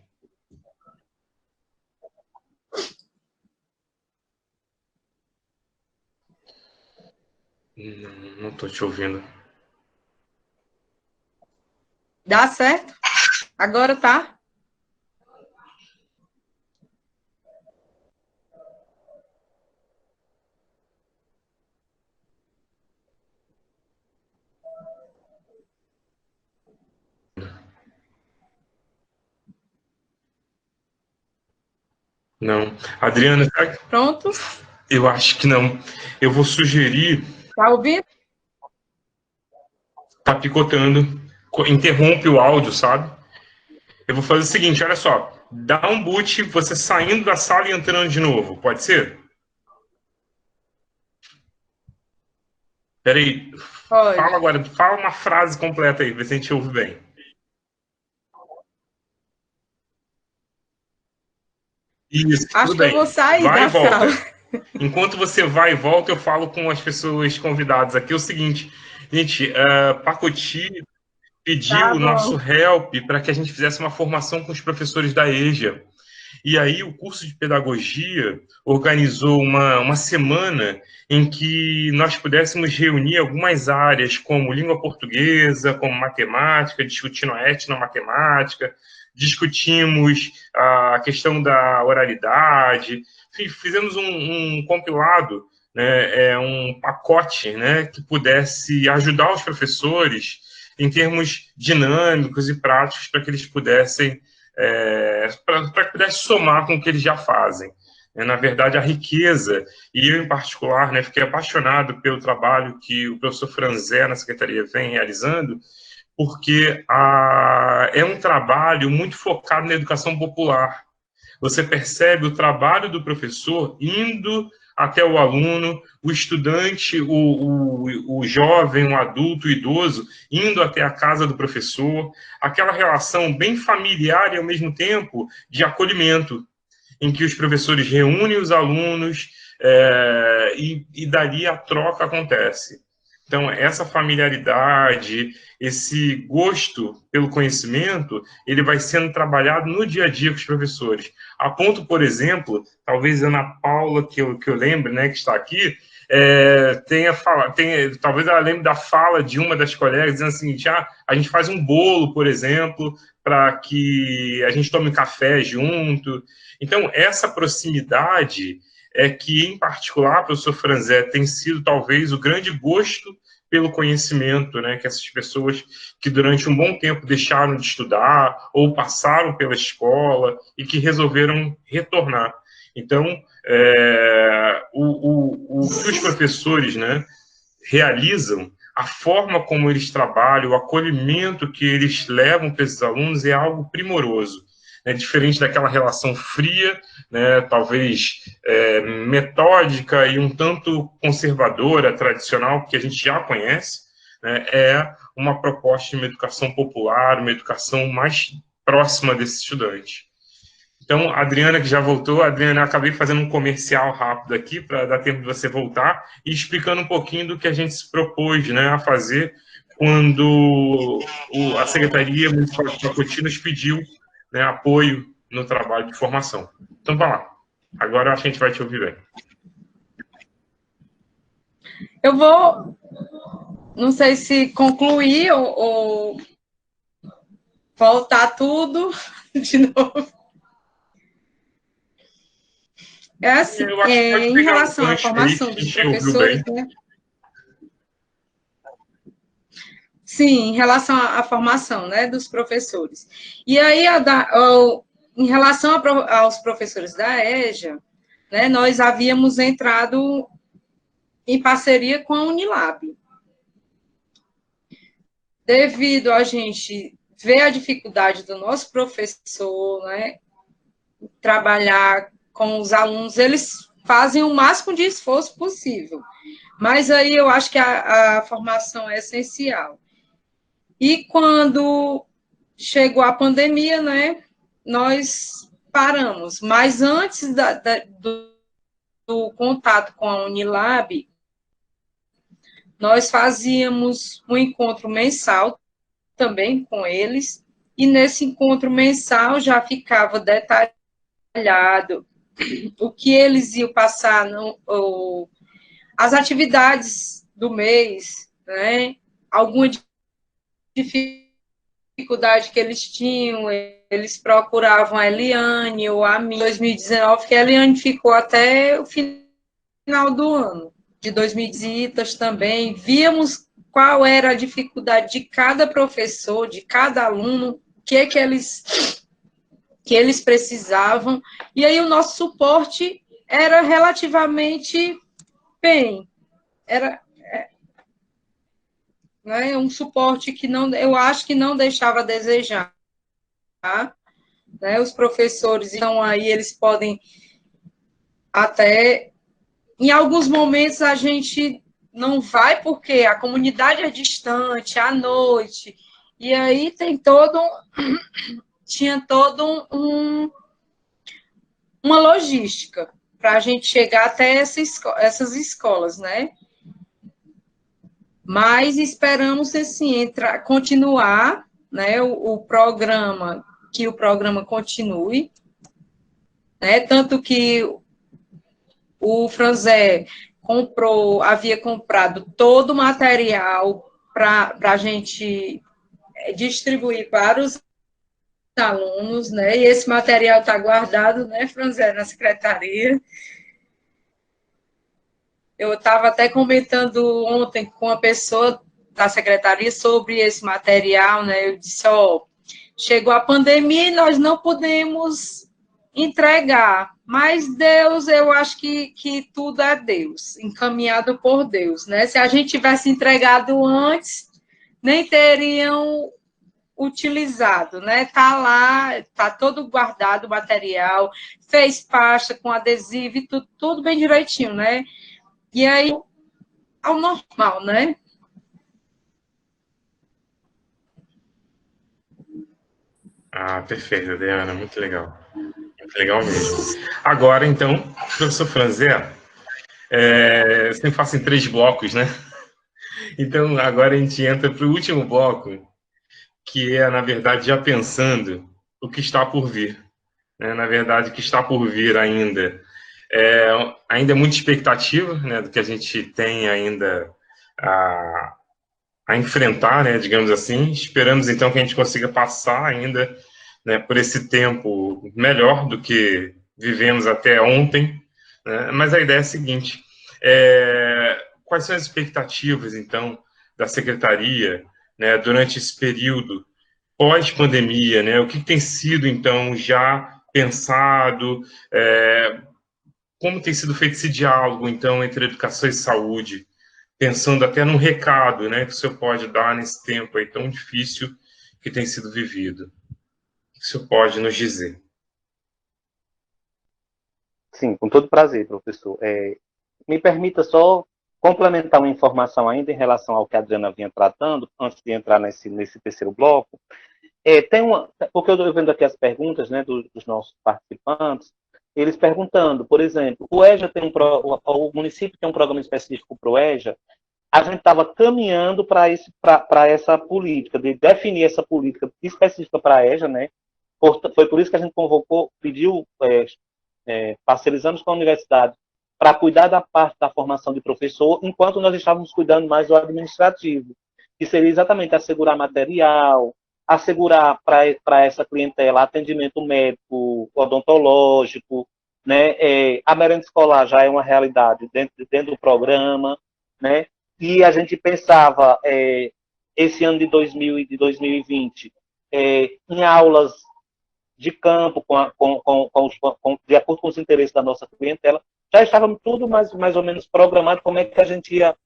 Não estou te ouvindo. Dá certo? Agora tá? Não. Adriana, pronto? Eu acho que não. Eu vou sugerir... Tá ouvindo? Tá picotando. Interrompe o áudio, sabe? Eu vou fazer o seguinte, olha só. Dá um boot, você saindo da sala e entrando de novo. Pode ser? Peraí. Pode. Fala agora. Fala uma frase completa aí, vê se a gente ouve bem. Isso, acho tudo que bem. Eu vou sair vai da e volta. sala. Enquanto você vai e volta, eu falo com as pessoas convidadas aqui o seguinte. Gente, Pacoti pediu o nosso help para que a gente fizesse uma formação com os professores da EJA. E aí o curso de pedagogia organizou uma semana em que nós pudéssemos reunir algumas áreas, como língua portuguesa, como matemática, discutindo a etnomatemática, discutimos a questão da oralidade, fizemos um compilado, né, um pacote, né, que pudesse ajudar os professores em termos dinâmicos e práticos para que eles pudessem para que pudesse somar com o que eles já fazem. Na verdade, a riqueza, e eu em particular, né, fiquei apaixonado pelo trabalho que o professor Franzé na Secretaria vem realizando, porque é um trabalho muito focado na educação popular. Você percebe o trabalho do professor indo até o aluno, o estudante, o jovem, o adulto, o idoso, indo até a casa do professor, aquela relação bem familiar e, ao mesmo tempo, de acolhimento, em que os professores reúnem os alunos e dali a troca acontece. Então, essa familiaridade, esse gosto pelo conhecimento, ele vai sendo trabalhado no dia a dia com os professores. A ponto, por exemplo, talvez a Ana Paula, que eu lembre, né, que está aqui, talvez ela lembre da fala de uma das colegas, dizendo o seguinte, a gente faz um bolo, por exemplo, para que a gente tome café junto. Então, essa proximidade é que, em particular, o professor Franzé tem sido, talvez, o grande gosto pelo conhecimento, né, que essas pessoas que durante um bom tempo deixaram de estudar ou passaram pela escola e que resolveram retornar. Então, o que os professores, né, realizam, a forma como eles trabalham, o acolhimento que eles levam para esses alunos é algo primoroso. Diferente daquela relação fria, né, talvez metódica e um tanto conservadora, tradicional, que a gente já conhece, né, é uma proposta de uma educação popular, uma educação mais próxima desse estudante. Então, a Adriana, que já voltou, Adriana, eu acabei fazendo um comercial rápido aqui para dar tempo de você voltar e explicando um pouquinho do que a gente se propôs, né, a fazer quando a Secretaria Municipal de Pacoti nos pediu, né, apoio no trabalho de formação. Então, vai lá. Agora a gente vai te ouvir bem. Eu vou, não sei se concluir ou voltar tudo de novo. É assim, Eu acho que pode em pegar um relação à gancho aí formação que a dos gente ouviu bem. professores, né? Sim, em relação à formação, né, dos professores. E aí, em relação aos professores da EJA, né, nós havíamos entrado em parceria com a Unilab. Devido a gente ver a dificuldade do nosso professor, né, trabalhar com os alunos, eles fazem o máximo de esforço possível. Mas aí eu acho que a formação é essencial. E quando chegou a pandemia, né, nós paramos. Mas antes do contato com a Unilab, nós fazíamos um encontro mensal também com eles, e nesse encontro mensal já ficava detalhado o que eles iam passar, as atividades do mês, né, alguma dificuldade que eles tinham, eles procuravam a Eliane ou a mim. Em 2019, que a Eliane ficou até o final do ano. De 2000 visitas também, víamos qual era a dificuldade de cada professor, de cada aluno, o que eles precisavam, e aí o nosso suporte era relativamente bem, era, né, um suporte que não, eu acho que não deixava a desejar, tá? Né, os professores, então aí eles podem até, em alguns momentos a gente não vai porque a comunidade é distante, à noite, e aí tinha todo uma logística para a gente chegar até essas escolas, né? Mas esperamos, assim, continuar, né, o programa, que o programa continue, né? Tanto que o Franzé havia comprado todo o material para a gente distribuir para os alunos, né? E esse material está guardado, né, Franzé, na secretaria. Eu estava até comentando ontem com uma pessoa da secretaria sobre esse material, né? Eu disse, chegou a pandemia e nós não podemos entregar, mas Deus, eu acho que tudo é Deus, encaminhado por Deus, né? Se a gente tivesse entregado antes, nem teriam utilizado, né? Tá lá, tá todo guardado o material, fez pasta com adesivo e tudo bem direitinho, né? E aí, ao normal, né? Ah, perfeito, Adriana, muito legal. Muito legal mesmo. Agora, então, professor Franzé, sempre faço em 3 blocos, né? Então, agora a gente entra para o último bloco, que é, na verdade, já pensando o que está por vir. Né? Na verdade, o que está por vir ainda é muita expectativa, né, do que a gente tem ainda a enfrentar, né, digamos assim. Esperamos, então, que a gente consiga passar ainda, né, por esse tempo melhor do que vivemos até ontem. Né? Mas a ideia é a seguinte, quais são as expectativas, então, da Secretaria, né, durante esse período pós-pandemia, né? O que tem sido, então, já pensado, como tem sido feito esse diálogo, então, entre educação e saúde, pensando até num recado, né, que o senhor pode dar nesse tempo aí tão difícil que tem sido vivido. O que o senhor pode nos dizer? Sim, com todo prazer, professor. Me permita só complementar uma informação ainda em relação ao que a Adriana vinha tratando, antes de entrar nesse terceiro bloco. Porque eu estou vendo aqui as perguntas, né, dos nossos participantes, eles perguntando, por exemplo, o EJA o município tem um programa específico para o EJA. A gente estava caminhando para essa política, de definir essa política específica para a EJA, né? Foi por isso que a gente pediu, parcerizamos com a universidade, para cuidar da parte da formação de professor, enquanto nós estávamos cuidando mais do administrativo, que seria exatamente assegurar material, assegurar para essa clientela atendimento médico, odontológico, né? A merenda escolar já é uma realidade dentro do programa, né? E a gente pensava, esse ano de 2000 e de 2020, em aulas de campo, de acordo com os interesses da nossa clientela, já estávamos tudo mais ou menos programado como é que a gente ia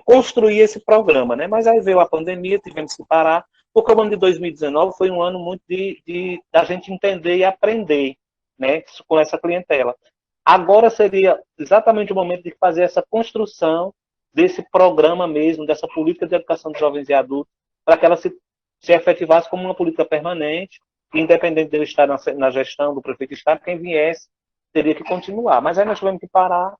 construir esse programa, né? Mas aí veio a pandemia, tivemos que parar, porque o ano de 2019 foi um ano muito da gente entender e aprender, né, com essa clientela. Agora seria exatamente o momento de fazer essa construção desse programa mesmo, dessa política de educação de jovens e adultos, para que ela se efetivasse como uma política permanente, independente de eu estar na gestão do prefeito de estado, quem viesse teria que continuar. Mas aí nós tivemos que parar,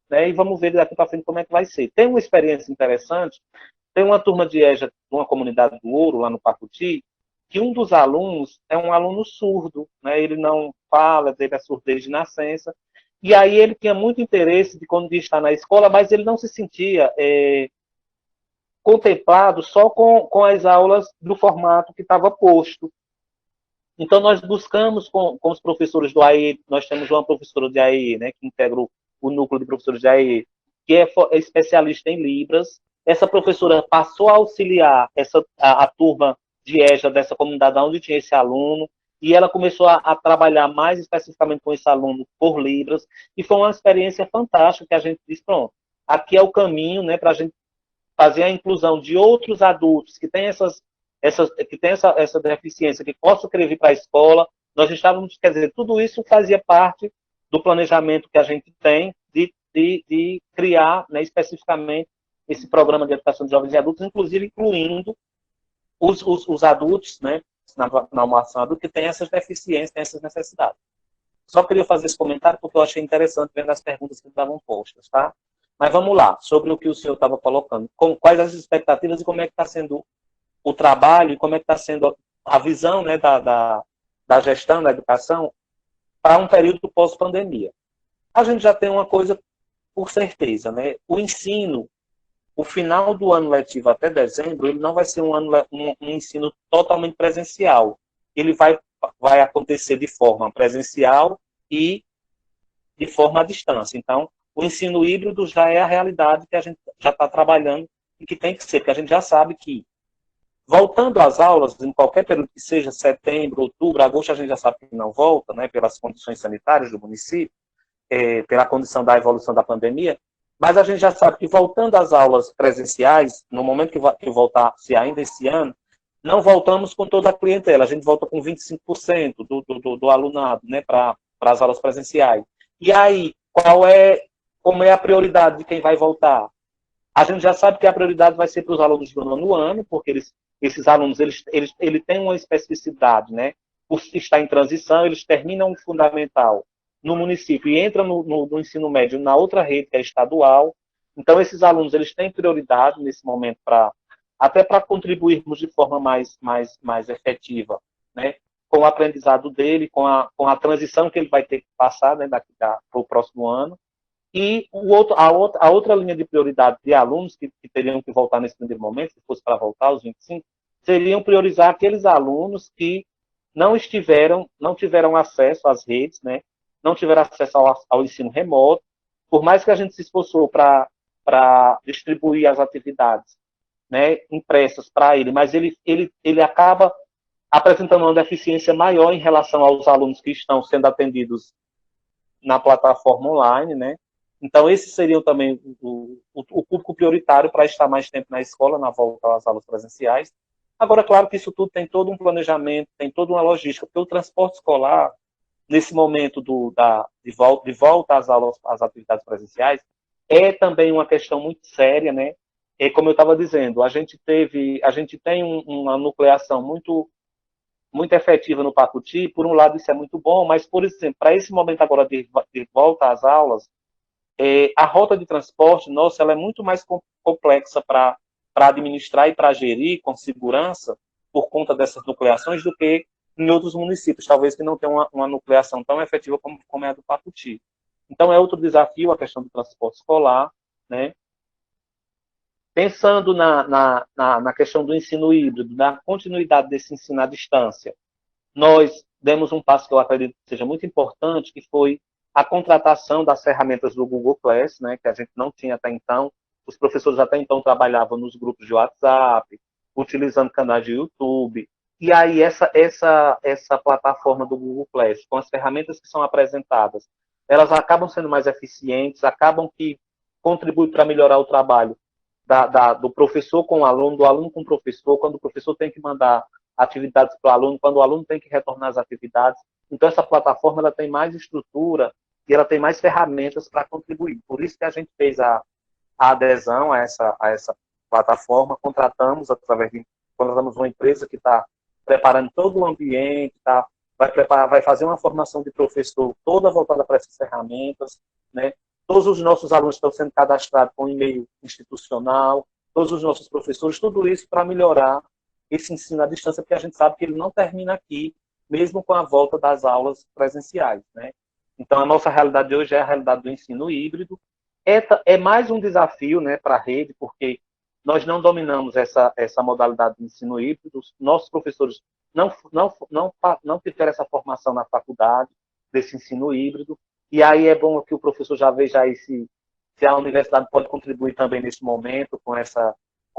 né, e vamos ver daqui para frente como é que vai ser. Tem uma experiência interessante, tem uma turma de EJA, de uma comunidade do Ouro, lá no Pacuti, que um dos alunos é um aluno surdo, né, ele não fala, teve a surdez de nascença, e aí ele tinha muito interesse de estar na escola, mas ele não se sentia contemplado só com as aulas do formato que estava posto. Então, nós buscamos com os professores do AE, nós temos uma professora de AE, né, que integra o núcleo de professores de AE, que é especialista em Libras. Essa professora passou a auxiliar a turma de EJA dessa comunidade onde tinha esse aluno, e ela começou a trabalhar mais especificamente com esse aluno por Libras, e foi uma experiência fantástica que a gente disse, pronto, aqui é o caminho, né, para a gente fazer a inclusão de outros adultos que têm essa deficiência, que possam querer vir para a escola. Nós estávamos, quer dizer, tudo isso fazia parte do planejamento que a gente tem de criar, né, especificamente esse programa de educação de jovens e adultos, inclusive incluindo os adultos, né, na formação adulta, que têm essas deficiências, têm essas necessidades. Só queria fazer esse comentário porque eu achei interessante vendo as perguntas que estavam postas, tá? Mas vamos lá, sobre o que o senhor estava colocando. Quais as expectativas e como é que está sendo o trabalho e como é que está sendo a visão, né, da gestão da educação para um período pós-pandemia. A gente já tem uma coisa por certeza, né? O ensino, o final do ano letivo até dezembro, ele não vai ser um ensino totalmente presencial. Ele vai acontecer de forma presencial e de forma à distância. Então, o ensino híbrido já é a realidade que a gente já está trabalhando e que tem que ser, porque a gente já sabe que, voltando às aulas, em qualquer período que seja, setembro, outubro, agosto, a gente já sabe que não volta, né, pelas condições sanitárias do município, pela condição da evolução da pandemia, mas a gente já sabe que, voltando às aulas presenciais, no momento que voltar, se ainda esse ano, não voltamos com toda a clientela, a gente volta com 25% do alunado, né, para as aulas presenciais. E aí, como é a prioridade de quem vai voltar? A gente já sabe que a prioridade vai ser para os alunos do nono ano, porque esses alunos eles têm uma especificidade, né? Por estar em transição, eles terminam o fundamental no município e entram no ensino médio na outra rede, que é estadual. Então, esses alunos eles têm prioridade nesse momento, até para contribuirmos de forma mais efetiva, né? Com o aprendizado dele, com a transição que ele vai ter que passar, né, para o próximo ano. E a outra linha de prioridade de alunos que teriam que voltar nesse primeiro momento, se fosse para voltar, os 25, seriam priorizar aqueles alunos que não tiveram acesso às redes, né? Não tiveram acesso ao ensino remoto, por mais que a gente se esforçou para distribuir as atividades, né, impressas para ele, mas ele acaba apresentando uma deficiência maior em relação aos alunos que estão sendo atendidos na plataforma online, né? Então, esses seriam também o público prioritário para estar mais tempo na escola, na volta às aulas presenciais. Agora, claro que isso tudo tem todo um planejamento, tem toda uma logística, porque o transporte escolar, nesse momento de volta às aulas, às atividades presenciais, é também uma questão muito séria, né? Como eu estava dizendo, a gente tem uma nucleação muito efetiva no Pacuti. Por um lado, isso é muito bom, mas, por exemplo, para esse momento agora de volta às aulas, a rota de transporte, nossa, ela é muito mais complexa para administrar e para gerir com segurança por conta dessas nucleações do que em outros municípios, talvez que não tenham uma nucleação tão efetiva como é a do Pacuti. Então, é outro desafio a questão do transporte escolar, né? Pensando na questão do ensino híbrido, na continuidade desse ensino à distância, nós demos um passo que eu acredito que seja muito importante, que foi a contratação das ferramentas do Google Class, né, que a gente não tinha até então. Os professores até então trabalhavam nos grupos de WhatsApp, utilizando canais de YouTube. E aí essa plataforma do Google Class, com as ferramentas que são apresentadas, elas acabam sendo mais eficientes, acabam que contribuem para melhorar o trabalho do professor com o aluno, do aluno com o professor, quando o professor tem que mandar atividades para o aluno, quando o aluno tem que retornar as atividades. Então, essa plataforma ela tem mais estrutura e ela tem mais ferramentas para contribuir. Por isso que a gente fez a adesão a essa plataforma, contratamos uma empresa que está preparando todo o ambiente, vai fazer uma formação de professor toda voltada para essas ferramentas, né? Todos os nossos alunos estão sendo cadastrados com e-mail institucional, todos os nossos professores, tudo isso para melhorar esse ensino à distância, porque a gente sabe que ele não termina aqui, mesmo com a volta das aulas presenciais, né? Então, a nossa realidade de hoje é a realidade do ensino híbrido. É mais um desafio, né, para a rede, porque nós não dominamos essa modalidade de ensino híbrido. Nossos professores não tiveram essa formação na faculdade desse ensino híbrido. E aí é bom que o professor já veja aí se a universidade pode contribuir também nesse momento com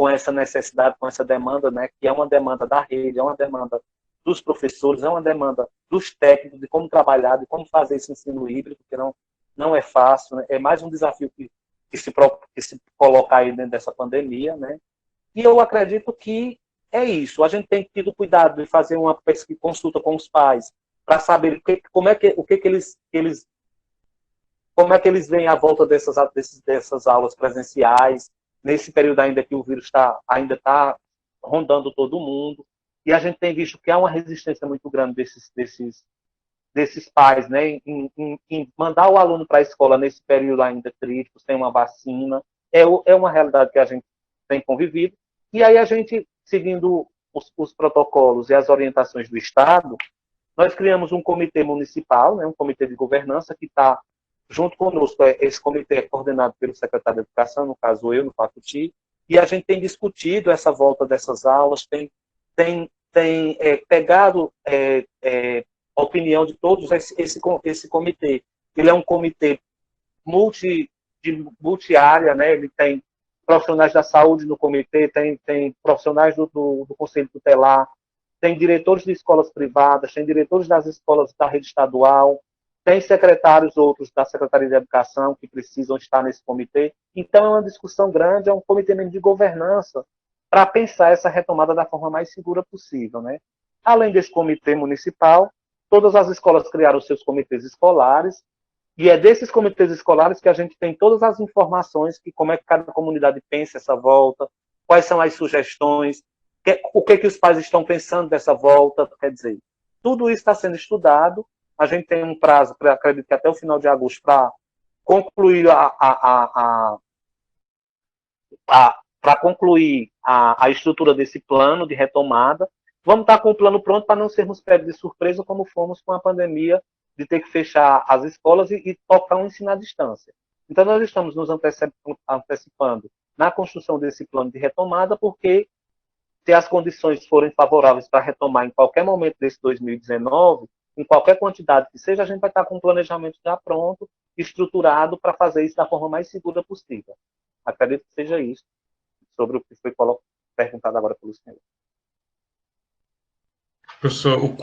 essa necessidade, com essa demanda, né, que é uma demanda da rede, é uma demanda dos professores, é uma demanda dos técnicos, de como trabalhar, de como fazer esse ensino híbrido, que não é fácil, né? É mais um desafio que se colocar aí dentro dessa pandemia, né? E eu acredito que é isso. A gente tem tido cuidado de fazer uma pesquisa, consulta com os pais, para saber como é que eles veem a volta dessas aulas presenciais, nesse período ainda que o vírus ainda está rondando todo mundo. E a gente tem visto que há uma resistência muito grande desses pais, né, em mandar o aluno para a escola nesse período ainda crítico, sem uma vacina. É uma realidade que a gente tem convivido. E aí a gente, seguindo os protocolos e as orientações do Estado, nós criamos um comitê municipal, né, um comitê de governança que está junto conosco. Esse comitê é coordenado pelo secretário de Educação, no caso eu, no Facuti, e a gente tem discutido essa volta dessas aulas, tem pegado a opinião de todos esse comitê. Ele é um comitê multiárea, né? Ele tem profissionais da saúde no comitê, tem profissionais do Conselho Tutelar, tem diretores de escolas privadas, tem diretores das escolas da rede estadual, tem secretários outros da Secretaria de Educação que precisam estar nesse comitê. Então, é uma discussão grande, é um comitê mesmo de governança, para pensar essa retomada da forma mais segura possível, né? Além desse comitê municipal, todas as escolas criaram seus comitês escolares, e é desses comitês escolares que a gente tem todas as informações de como é que cada comunidade pensa essa volta, quais são as sugestões, o que os pais estão pensando dessa volta, quer dizer, tudo isso está sendo estudado. A gente tem um prazo, acredito que até o final de agosto, para concluir para concluir a estrutura desse plano de retomada. Vamos estar com o plano pronto para não sermos pegos de surpresa como fomos com a pandemia, de ter que fechar as escolas e tocar um ensino à distância. Então, nós estamos nos antecipando na construção desse plano de retomada, porque se as condições forem favoráveis para retomar em qualquer momento desse 2019, em qualquer quantidade que seja, a gente vai estar com um planejamento já pronto, estruturado, para fazer isso da forma mais segura possível. Acredito que seja isso, sobre o que foi perguntado agora pelo senhor. Professor, o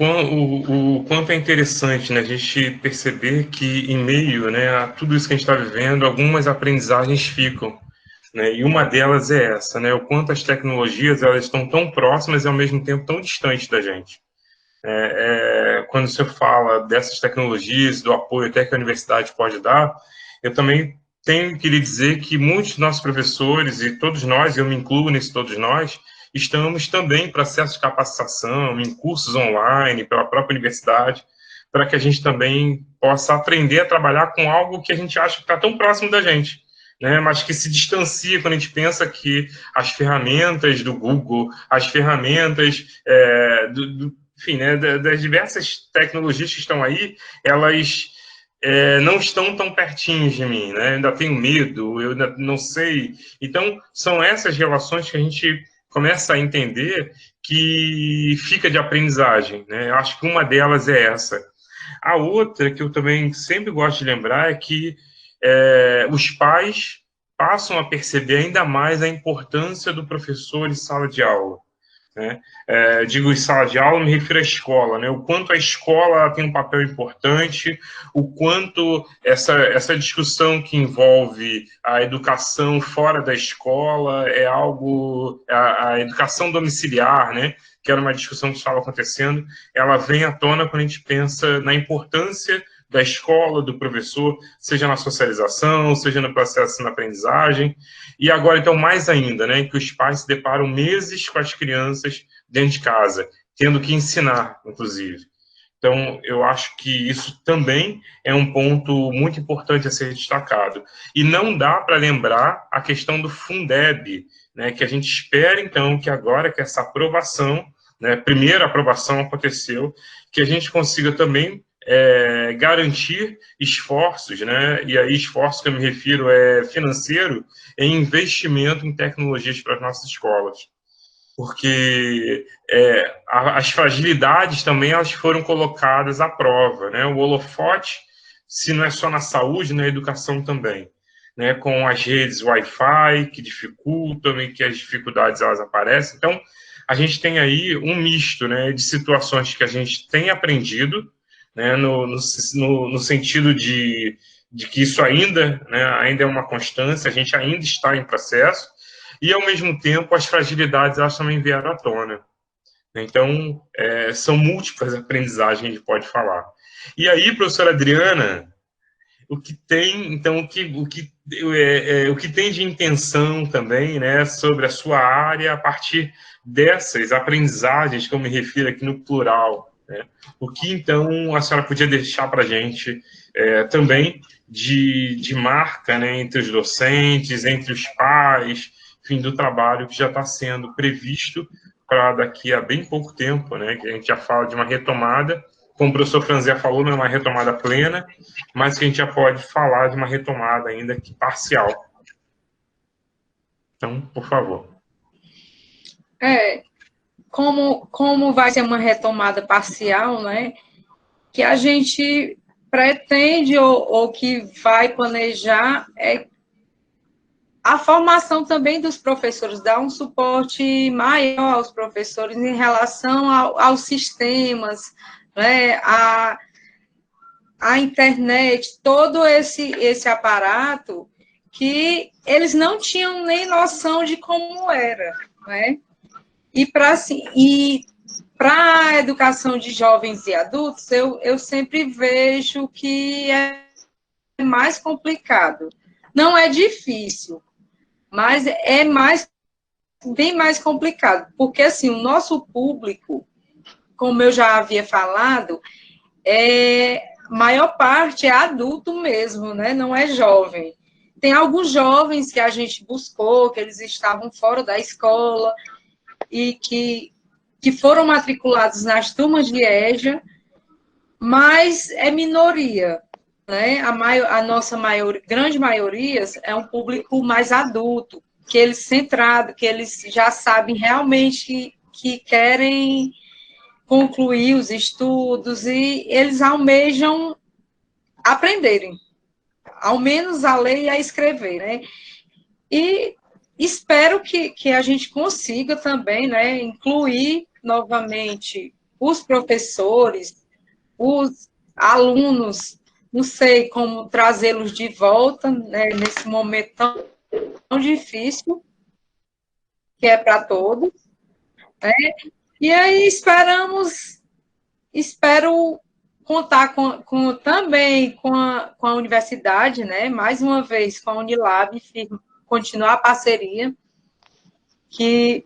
quanto é interessante, né, a gente perceber que, em meio, né, a tudo isso que a gente está vivendo, algumas aprendizagens ficam, né, e uma delas é essa, né, o quanto as tecnologias elas estão tão próximas e, ao mesmo tempo, tão distantes da gente. Quando você fala dessas tecnologias, do apoio até que a universidade pode dar, eu também tenho que lhe dizer que muitos dos nossos professores, e todos nós, eu me incluo nesse todos nós, estamos também em processo de capacitação, em cursos online, pela própria universidade, para que a gente também possa aprender a trabalhar com algo que a gente acha que está tão próximo da gente, né, mas que se distancia quando a gente pensa que as ferramentas do Google, as ferramentas enfim, né, das diversas tecnologias que estão aí, elas não estão tão pertinhos de mim, né? Eu ainda tenho medo, eu ainda não sei. Então, são essas relações que a gente começa a entender que fica de aprendizagem, né? Eu acho que uma delas é essa. A outra que eu também sempre gosto de lembrar é que os pais passam a perceber ainda mais a importância do professor em sala de aula, né? Digo em sala de aula, me refiro à escola, né? O quanto a escola tem um papel importante, o quanto essa discussão que envolve a educação fora da escola é algo, a educação domiciliar, né? Que era uma discussão que estava acontecendo, ela vem à tona quando a gente pensa na importância da escola, do professor, seja na socialização, seja no processo de aprendizagem, e agora, então, mais ainda, né, que os pais se deparam meses com as crianças dentro de casa, tendo que ensinar, inclusive. Então, eu acho que isso também é um ponto muito importante a ser destacado. E não dá para lembrar a questão do Fundeb, né, que a gente espera, então, que agora que essa aprovação, né, primeira aprovação aconteceu, que a gente consiga também garantir esforços, né, e aí esforço que eu me refiro financeiro, em investimento em tecnologias para as nossas escolas. Porque as fragilidades também elas foram colocadas à prova, né? O holofote, se não é só na saúde, na educação também, né? Com as redes Wi-Fi que dificultam e que as dificuldades elas aparecem. Então, a gente tem aí um misto, né, de situações que a gente tem aprendido, né, no sentido de que isso ainda, né, ainda é uma constância, a gente ainda está em processo, e, ao mesmo tempo, as fragilidades elas também vieram à tona. Então, são múltiplas aprendizagens que a gente pode falar. E aí, professora Adriana, o que tem, então, o que tem de intenção também, né, sobre a sua área a partir dessas aprendizagens que eu me refiro aqui no plural, né? O que, então, a senhora podia deixar para a gente também de marca, né, entre os docentes, entre os pais, enfim, do trabalho que já está sendo previsto para daqui a bem pouco tempo, né, que a gente já fala de uma retomada, como o professor Franzé falou, não é uma retomada plena, mas que a gente já pode falar de uma retomada ainda que parcial. Então, por favor. Como vai ser uma retomada parcial, né, que a gente pretende ou que vai planejar a formação também dos professores, dar um suporte maior aos professores em relação aos sistemas, né, a internet, todo esse aparato que eles não tinham nem noção de como era, né? E para a educação de jovens e adultos, eu sempre vejo que é mais complicado. Não é difícil, mas é bem mais complicado, porque, assim, o nosso público, como eu já havia falado, maior parte é adulto mesmo, né? Não é jovem. Tem alguns jovens que a gente buscou, que eles estavam fora da escola e que foram matriculados nas turmas de EJA, mas é minoria, né? A nossa grande maioria é um público mais adulto, que eles centrado, que eles já sabem realmente que querem concluir os estudos e eles almejam aprenderem, ao menos a ler e a escrever, né? E espero que a gente consiga também, né, incluir novamente os professores, os alunos, não sei como trazê-los de volta, né, nesse momento tão difícil, que é para todos, né? E aí espero contar também com a universidade, né? Mais uma vez com a Unilab, continuar a parceria, que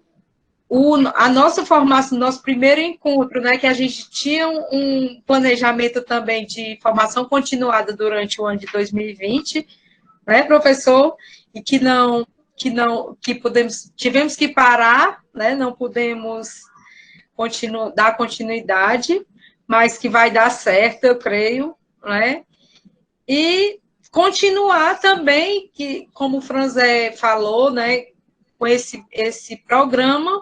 a nossa formação, nosso primeiro encontro, né, que a gente tinha um planejamento também de formação continuada durante o ano de 2020, né, professor, e tivemos que parar, né, não pudemos dar continuidade, mas que vai dar certo, eu creio, né, e continuar também, que, como o Franzé falou, né, com esse programa,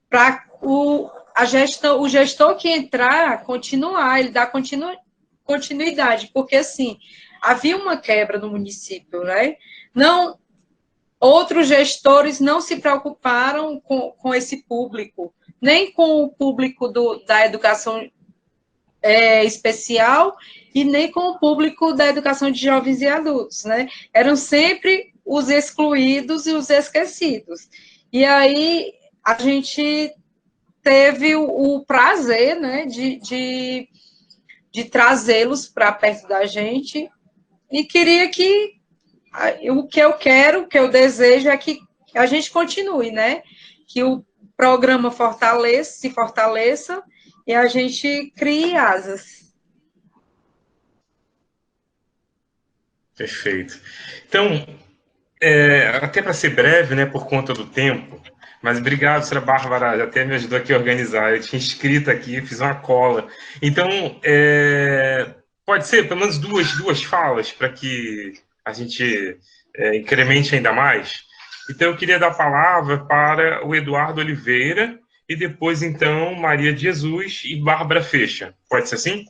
para o gestor que entrar, continuar, ele dá continuidade, porque, assim, havia uma quebra no município, né? Não, outros gestores não se preocuparam com esse público, nem com o público da educação especial e nem com o público da educação de jovens e adultos, né? Eram sempre os excluídos e os esquecidos. E aí a gente teve o prazer, né, de trazê-los para perto da gente e queria que o que eu quero, o que eu desejo é que a gente continue, né? Que o programa se fortaleça e a gente crie asas. Perfeito. Então, até para ser breve, né, por conta do tempo, mas obrigado, senhora Bárbara, até me ajudou aqui a organizar. Eu tinha escrito aqui, fiz uma cola. Então, pode ser pelo menos duas falas para que a gente incremente ainda mais. Então, eu queria dar a palavra para o Eduardo Oliveira e depois, então, Maria de Jesus e Bárbara Fecha. Pode ser assim?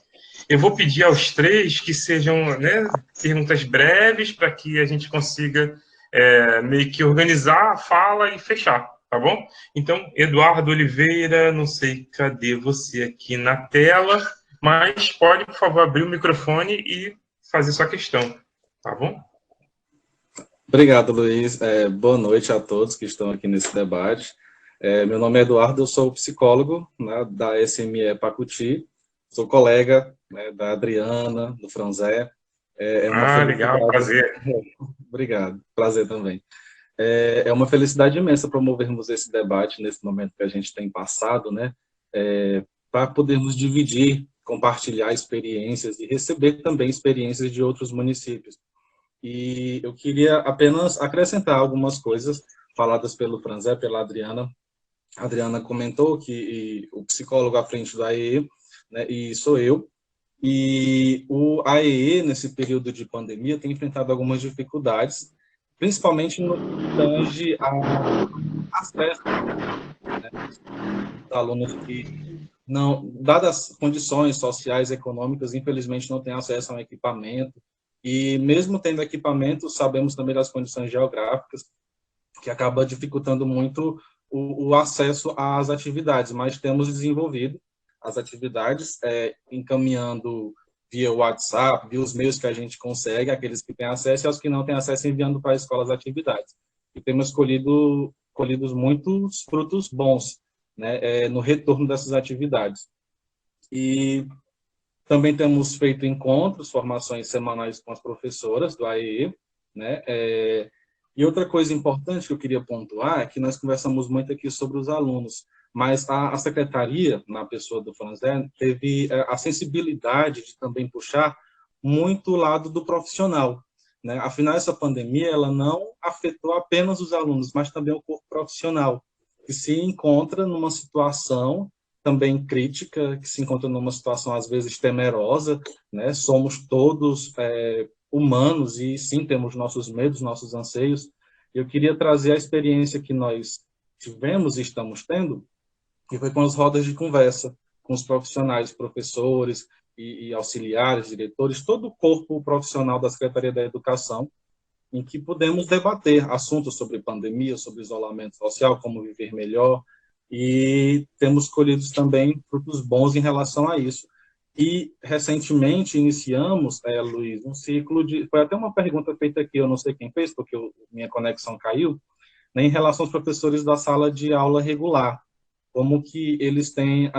Eu vou pedir aos três que sejam, né, perguntas breves para que a gente consiga meio que organizar a fala e fechar, tá bom? Então, Eduardo Oliveira, não sei cadê você aqui na tela, mas pode, por favor, abrir o microfone e fazer sua questão, tá bom? Obrigado, Luiz. Boa noite a todos que estão aqui nesse debate. Meu nome é Eduardo, eu sou psicólogo, né, da SME Pacuti, sou colega, né, da Adriana, do Franzé. Legal, prazer. Obrigado, prazer também. É uma felicidade imensa promovermos esse debate nesse momento que a gente tem passado, né, para podermos dividir, compartilhar experiências e receber também experiências de outros municípios. E eu queria apenas acrescentar algumas coisas faladas pelo Franzé, pela Adriana. A Adriana comentou que o psicólogo à frente do AEE, né, e sou eu, e o AEE, nesse período de pandemia, tem enfrentado algumas dificuldades, principalmente no que tange a acesso, né, dos alunos que, não, dadas as condições sociais e econômicas, infelizmente não têm acesso a um equipamento, e mesmo tendo equipamento, sabemos também das condições geográficas, que acaba dificultando muito o acesso às atividades, mas temos desenvolvido as atividades, encaminhando via WhatsApp, via os meios que a gente consegue, aqueles que têm acesso, e aos que não têm acesso, enviando para a escola as atividades. E temos colhidos muitos frutos bons, né, no retorno dessas atividades. E também temos feito encontros, formações semanais com as professoras do AEE, né? E outra coisa importante que eu queria pontuar é que nós conversamos muito aqui sobre os alunos, mas a secretaria, na pessoa do Franzé, teve a sensibilidade de também puxar muito o lado do profissional, né? Afinal, essa pandemia ela não afetou apenas os alunos, mas também o corpo profissional, que se encontra numa situação também crítica, que se encontra numa situação, às vezes, temerosa, né? Somos todos humanos e, sim, temos nossos medos, nossos anseios. Eu queria trazer a experiência que nós tivemos e estamos tendo, que foi com as rodas de conversa, com os profissionais, professores e auxiliares, diretores, todo o corpo profissional da Secretaria da Educação, em que pudemos debater assuntos sobre pandemia, sobre isolamento social, como viver melhor, e temos colhido também frutos bons em relação a isso. E, recentemente, iniciamos, Luiz, um ciclo de... Foi até uma pergunta feita aqui, eu não sei quem fez, porque minha conexão caiu, né, em relação aos professores da sala de aula regular, como que eles têm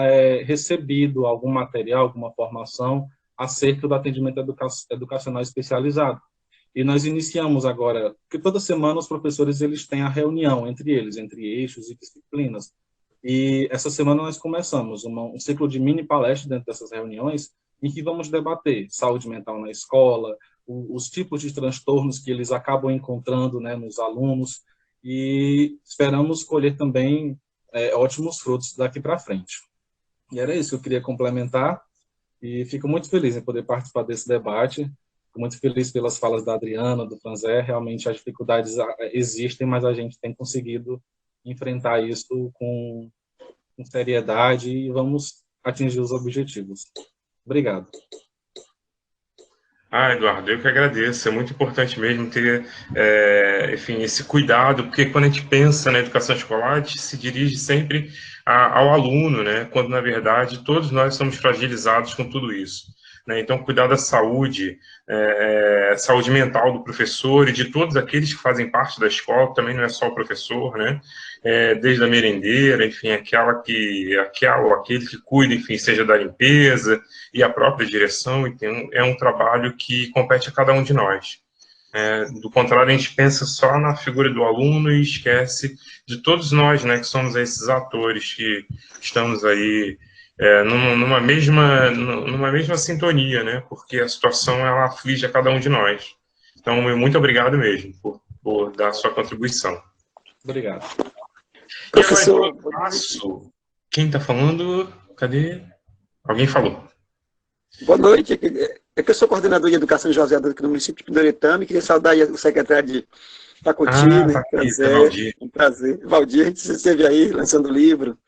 recebido algum material, alguma formação acerca do atendimento educacional especializado. E nós iniciamos agora, porque toda semana os professores eles têm a reunião entre eles, entre eixos e disciplinas. E essa semana nós começamos um ciclo de mini palestras dentro dessas reuniões, em que vamos debater saúde mental na escola, os tipos de transtornos que eles acabam encontrando, né, nos alunos, e esperamos colher também ótimos frutos daqui para frente. E era isso que eu queria complementar, e fico muito feliz em poder participar desse debate, fico muito feliz pelas falas da Adriana, do Franzé, realmente as dificuldades existem, mas a gente tem conseguido enfrentar isso com seriedade e vamos atingir os objetivos. Obrigado. Ah, Eduardo, eu que agradeço. É muito importante mesmo ter, enfim, esse cuidado, porque quando a gente pensa na educação escolar, a gente se dirige sempre ao aluno, né? Quando, na verdade, todos nós somos fragilizados com tudo isso, né? Então, cuidar da saúde, saúde mental do professor e de todos aqueles que fazem parte da escola, também não é só o professor, né? Desde a merendeira, enfim, aquela ou aquele que cuida, enfim, seja da limpeza, e a própria direção, e é um trabalho que compete a cada um de nós. Do contrário, a gente pensa só na figura do aluno e esquece de todos nós, né, que somos esses atores que estamos aí numa mesma sintonia, né, porque a situação ela aflige a cada um de nós. Então, muito obrigado mesmo por dar a sua contribuição. Obrigado. E agora, então, eu passo. Quem está falando? Cadê? Alguém falou. Boa noite. É que eu sou coordenador de educação de José aqui no município de Pindoretama e queria saudar aí o secretário de Pacuti, né? Valdir. Um prazer. Valdir, a gente esteve aí lançando livro.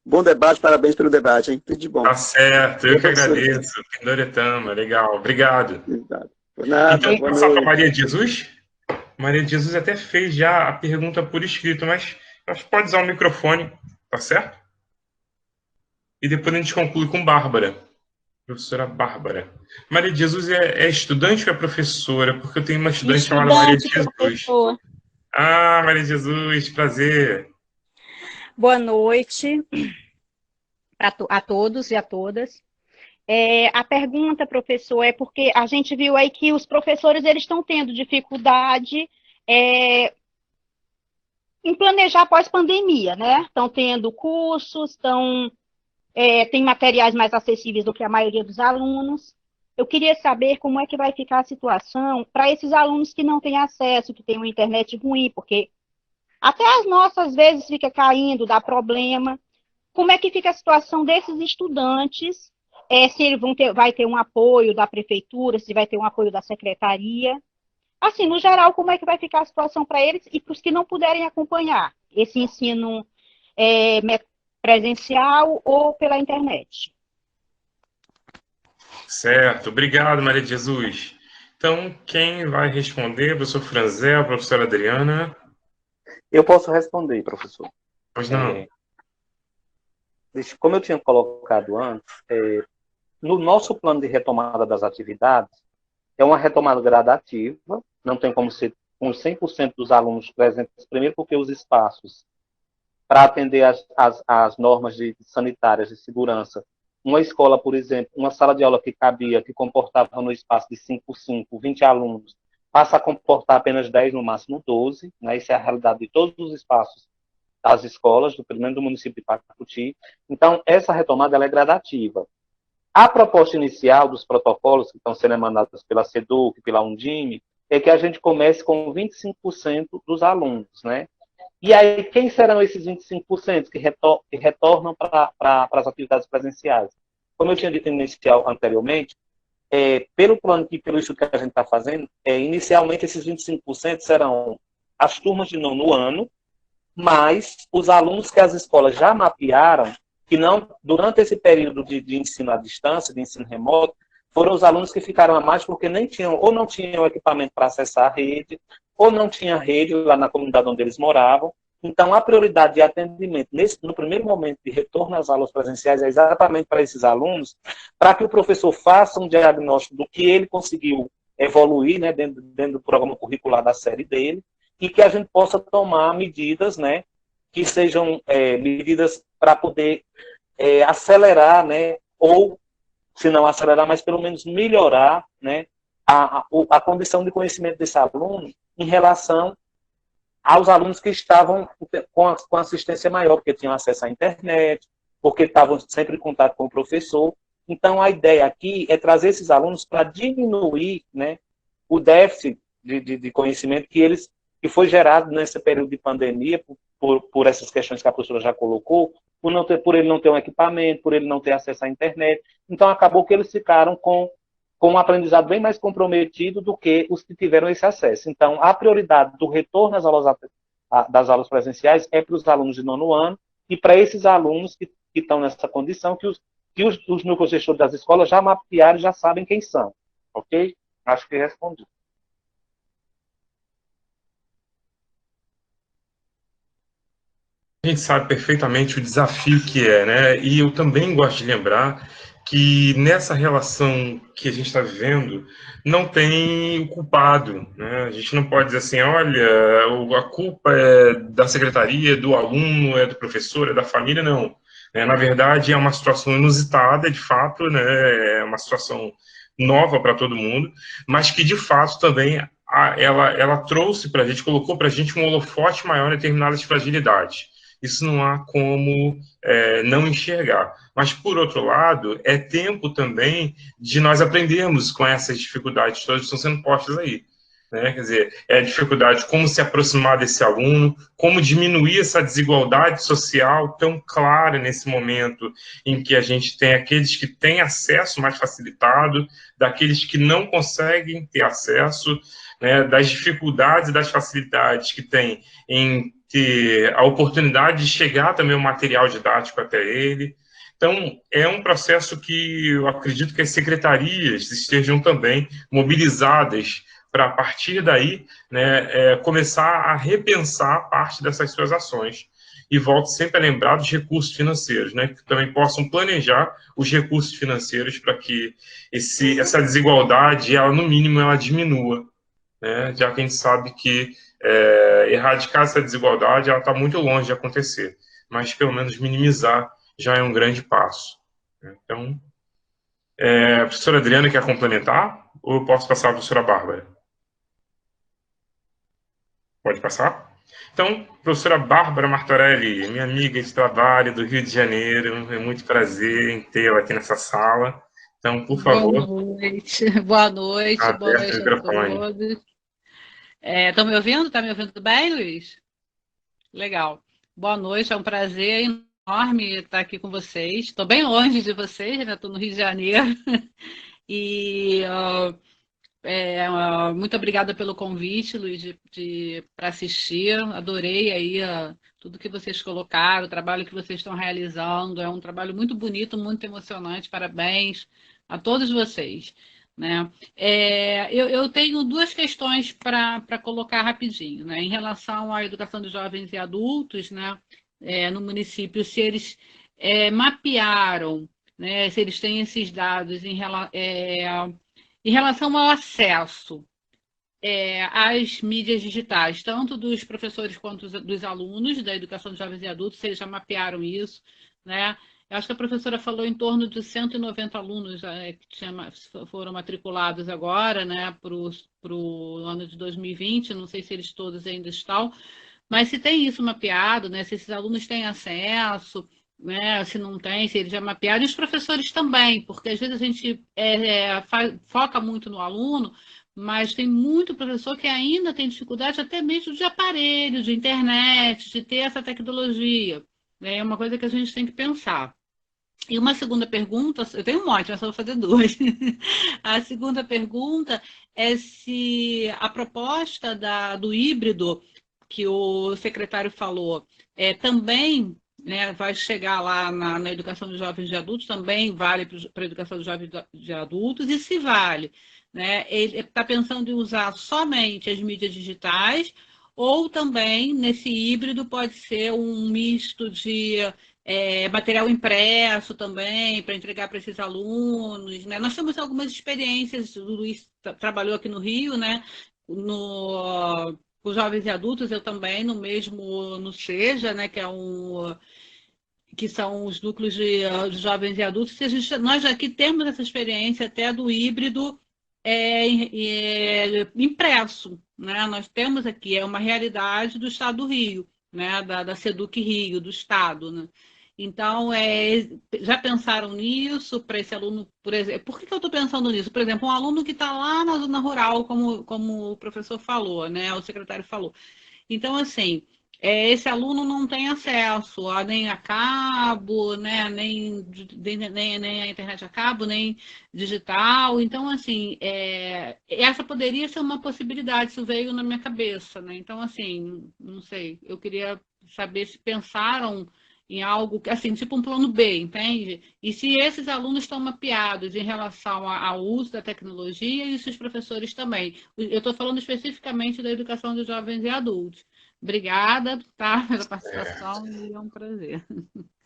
Bom debate, parabéns pelo debate, hein? Tudo de bom. Tá certo, eu que agradeço. Pindoretama, legal, obrigado. Exato. Por nada, então, boa passar para noite. Maria de Jesus? Maria de Jesus até fez já a pergunta por escrito, mas acho que pode usar o microfone, tá certo? E depois a gente conclui com Bárbara. Professora Bárbara. Maria de Jesus é estudante ou é professora? Porque eu tenho uma estudante chamada Maria de Jesus. Professor. Ah, Maria de Jesus, prazer. Boa noite a todos e a todas. A pergunta, professor, é porque a gente viu aí que os professores eles estão tendo dificuldade em planejar pós-pandemia, né? Estão tendo cursos, tem materiais mais acessíveis do que a maioria dos alunos. Eu queria saber como é que vai ficar a situação para esses alunos que não têm acesso, que têm uma internet ruim, porque até as nossas, às vezes, fica caindo, dá problema. Como é que fica a situação desses estudantes? Se eles vai ter um apoio da prefeitura, se vai ter um apoio da secretaria. Assim, no geral, como é que vai ficar a situação para eles e para os que não puderem acompanhar esse ensino presencial ou pela internet? Certo, obrigado, Maria de Jesus. Então, quem vai responder? Professor Franzé, professora Adriana? Eu posso responder, professor. Pois não. Como eu tinha colocado antes, no nosso plano de retomada das atividades, é uma retomada gradativa, não tem como ser com 100% dos alunos presentes, primeiro porque os espaços para atender as normas sanitárias de segurança, uma escola, por exemplo, uma sala de aula que comportava no espaço de 5 por 5, 20 alunos, passa a comportar apenas 10, no máximo 12, né? Isso é a realidade de todos os espaços das escolas, pelo menos do município de Pacuti. Então, essa retomada ela é gradativa. A proposta inicial dos protocolos que estão sendo emanados pela SEDUC, pela Undime, é que a gente comece com 25% dos alunos, né? E aí, quem serão esses 25% que retornam para as atividades presenciais? Como eu tinha dito anteriormente, pelo plano e pelo estudo que a gente está fazendo, inicialmente esses 25% serão as turmas de nono ano, mas os alunos que as escolas já mapearam, que não, durante esse período de ensino à distância, de ensino remoto, foram os alunos que ficaram a mais porque não tinham equipamento para acessar a rede, ou não tinha rede lá na comunidade onde eles moravam. Então, a prioridade de atendimento no primeiro momento de retorno às aulas presenciais é exatamente para esses alunos, para que o professor faça um diagnóstico do que ele conseguiu evoluir, né, dentro do programa curricular da série dele, e que a gente possa tomar medidas, né, que sejam medidas para poder acelerar, né, ou, se não acelerar, mas pelo menos melhorar, né, a condição de conhecimento desse aluno em relação aos alunos que estavam com assistência maior, porque tinham acesso à internet, porque estavam sempre em contato com o professor. Então, a ideia aqui é trazer esses alunos para diminuir, né, o déficit de conhecimento que foi gerado nesse período de pandemia, por essas questões que a professora já colocou, por ele não ter um equipamento, por ele não ter acesso à internet. Então, acabou que eles ficaram com um aprendizado bem mais comprometido do que os que tiveram esse acesso. Então, a prioridade do retorno das aulas presenciais é para os alunos de nono ano e para esses alunos que estão nessa condição, que os núcleos gestores das escolas já mapearam e já sabem quem são. Ok? Acho que respondi. A gente sabe perfeitamente o desafio que é, né? E eu também gosto de lembrar que nessa relação que a gente está vivendo não tem o culpado, né? A gente não pode dizer assim, olha, a culpa é da secretaria, do aluno, é do professor, é da família, não. Na verdade, é uma situação inusitada, de fato, né? É uma situação nova para todo mundo, mas que de fato também ela trouxe para a gente, colocou para a gente um holofote maior em determinadas fragilidades. Isso não há como não enxergar. Mas, por outro lado, é tempo também de nós aprendermos com essas dificuldades todas que estão sendo postas aí. Né? Quer dizer, é a dificuldade de como se aproximar desse aluno, como diminuir essa desigualdade social tão clara nesse momento em que a gente tem aqueles que têm acesso mais facilitado, daqueles que não conseguem ter acesso, né? Das dificuldades e das facilidades que tem em ter a oportunidade de chegar também o material didático até ele. Então, é um processo que eu acredito que as secretarias estejam também mobilizadas para, a partir daí, né, começar a repensar parte dessas suas ações. E volto sempre a lembrar dos recursos financeiros, né, que também possam planejar os recursos financeiros para que essa desigualdade, ela, no mínimo, ela diminua, né, já que a gente sabe que erradicar essa desigualdade ela está muito longe de acontecer, mas pelo menos minimizar já é um grande passo. Então, a professora Adriana quer complementar ou eu posso passar a professora Bárbara? Pode passar? Então, professora Bárbara Martorelli, minha amiga de trabalho do Rio de Janeiro, é muito prazer em tê-la aqui nessa sala. Então, por favor. Boa noite Aberto o a microfone. todos. Estão me ouvindo? Está me ouvindo bem, Luiz? Legal. Boa noite, é um prazer enorme estar aqui com vocês. Estou bem longe de vocês, né? Estou no Rio de Janeiro. E muito obrigada pelo convite, Luiz, para assistir. Adorei aí tudo que vocês colocaram, o trabalho que vocês estão realizando. É um trabalho muito bonito, muito emocionante. Parabéns a todos vocês. Né? Eu tenho duas questões para colocar rapidinho. Né? Em relação à educação de jovens e adultos, né? No município, se eles mapearam, né? Se eles têm esses dados em relação ao acesso às mídias digitais, tanto dos professores quanto dos alunos da educação de jovens e adultos, se eles já mapearam isso, né? Eu acho que a professora falou em torno de 190 alunos que foram matriculados agora, né, para o ano de 2020, não sei se eles todos ainda estão, mas se tem isso mapeado, né, se esses alunos têm acesso, né, se não tem, se eles já mapearam, e os professores também, porque às vezes a gente foca muito no aluno, mas tem muito professor que ainda tem dificuldade até mesmo de aparelho, de internet, de ter essa tecnologia. É uma coisa que a gente tem que pensar. E uma segunda pergunta, eu tenho um monte, mas só vou fazer duas. A segunda pergunta é se a proposta do híbrido que o secretário falou também, né, vai chegar lá na educação de jovens e de adultos, também vale para a educação de jovens e de adultos, e se vale. Né, ele está pensando em usar somente as mídias digitais, ou também, nesse híbrido, pode ser um misto de material impresso também, para entregar para esses alunos. Né? Nós temos algumas experiências, o Luiz trabalhou aqui no Rio, né? Com jovens e adultos, eu também, no SEJA, né? Que são os núcleos de jovens e adultos. Nós aqui temos essa experiência até do híbrido impresso. Né? Nós temos aqui, é uma realidade do Estado do Rio, né? da SEDUC Rio, do Estado. Né? Então, já pensaram nisso para esse aluno, por exemplo? Por que eu estou pensando nisso? Por exemplo, um aluno que está lá na zona rural, como o professor falou, né? O secretário falou. Então, assim, esse aluno não tem acesso nem a cabo, né? nem a internet a cabo, nem digital. Então, assim, essa poderia ser uma possibilidade, isso veio na minha cabeça. Né? Então, assim, não sei, eu queria saber se pensaram em algo, assim, tipo um plano B, entende? E se esses alunos estão mapeados em relação ao uso da tecnologia e se os professores também. Eu estou falando especificamente da educação de jovens e adultos. Obrigada, tá, pela participação e é um prazer.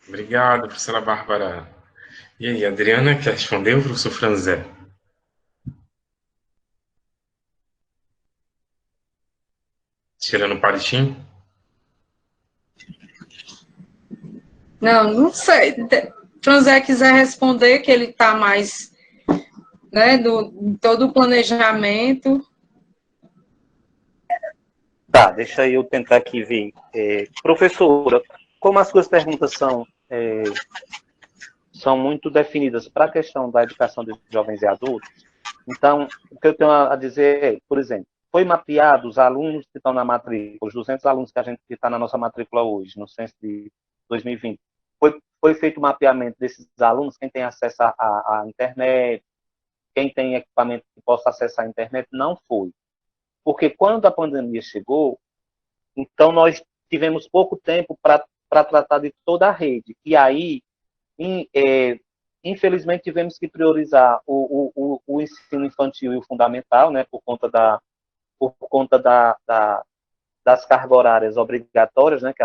Obrigado, professora Bárbara. E aí, Adriana, quer responder, professor Franzé? Tirando o palitinho? Não sei. Franzé quiser responder, que ele está mais, né, todo o planejamento. Tá, deixa eu tentar aqui ver. Professora, como as suas perguntas são muito definidas para a questão da educação de jovens e adultos, então, o que eu tenho a dizer é, por exemplo, foi mapeado os alunos que estão na matrícula, os 200 alunos que a gente está na nossa matrícula hoje, no censo de 2020, foi feito o mapeamento desses alunos, quem tem acesso à internet, quem tem equipamento que possa acessar a internet, não foi. Porque quando a pandemia chegou, então nós tivemos pouco tempo para tratar de toda a rede. E aí, infelizmente, tivemos que priorizar o ensino infantil e o fundamental, né, por conta das cargas horárias obrigatórias, né, que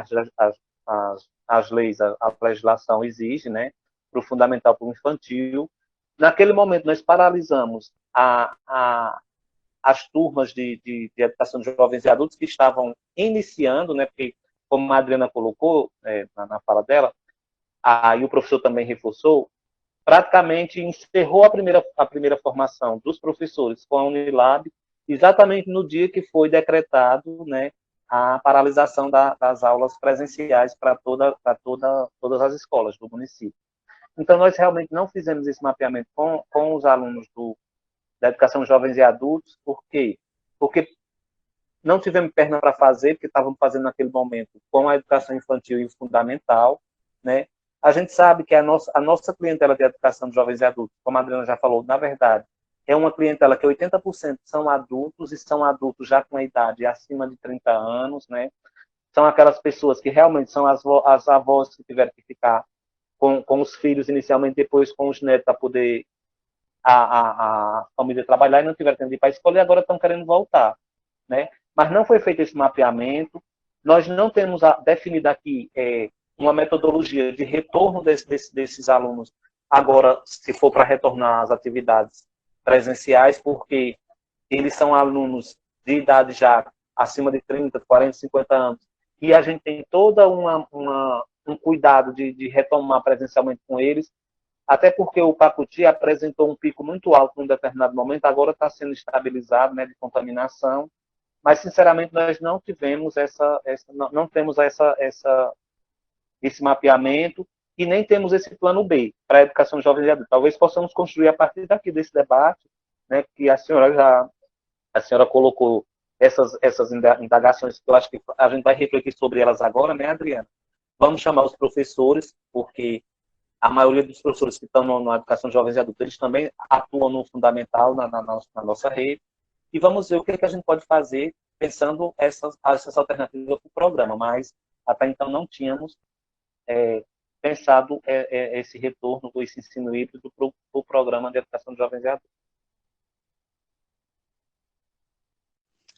as leis, a legislação exige, né, para o fundamental, para o infantil. Naquele momento, nós paralisamos as turmas de educação de jovens e adultos que estavam iniciando, né, porque, como a Adriana colocou na fala dela, e o professor também reforçou, praticamente encerrou a primeira formação dos professores com a Unilab, exatamente no dia que foi decretado, né, a paralisação das aulas presenciais para todas as escolas do município. Então, nós realmente não fizemos esse mapeamento com os alunos da educação de jovens e adultos. Por quê? Porque não tivemos perna para fazer, porque estávamos fazendo naquele momento com a educação infantil e fundamental, né? A gente sabe que a nossa clientela de educação de jovens e adultos, como a Adriana já falou, na verdade, é uma clientela que 80% são adultos, e são adultos já com a idade acima de 30 anos, né? São aquelas pessoas que realmente são as avós que tiveram que ficar com os filhos inicialmente, depois com os netos, para poder a família trabalhar, e não tiveram tempo de ir para a escola, e agora estão querendo voltar, né? Mas não foi feito esse mapeamento, nós não temos definido aqui uma metodologia de retorno desses alunos, agora, se for para retornar às atividades presenciais, porque eles são alunos de idade já acima de 30, 40, 50 anos, e a gente tem toda um cuidado de retomar presencialmente com eles, até porque o Pacuti apresentou um pico muito alto num determinado momento, agora está sendo estabilizado, né, de contaminação, mas, sinceramente, nós não tivemos não temos esse mapeamento e nem temos esse plano B para a educação de jovens e adultos. Talvez possamos construir a partir daqui desse debate, né, que a senhora colocou essas indagações, que eu acho que a gente vai refletir sobre elas agora, né, Adriana? Vamos chamar os professores, porque a maioria dos professores que estão na educação de jovens e adultos, eles também atuam no fundamental, na nossa rede, e vamos ver o que a gente pode fazer pensando essas alternativas para o programa, mas até então não tínhamos pensado esse retorno do ensino híbrido para o programa de educação de jovens e adultos.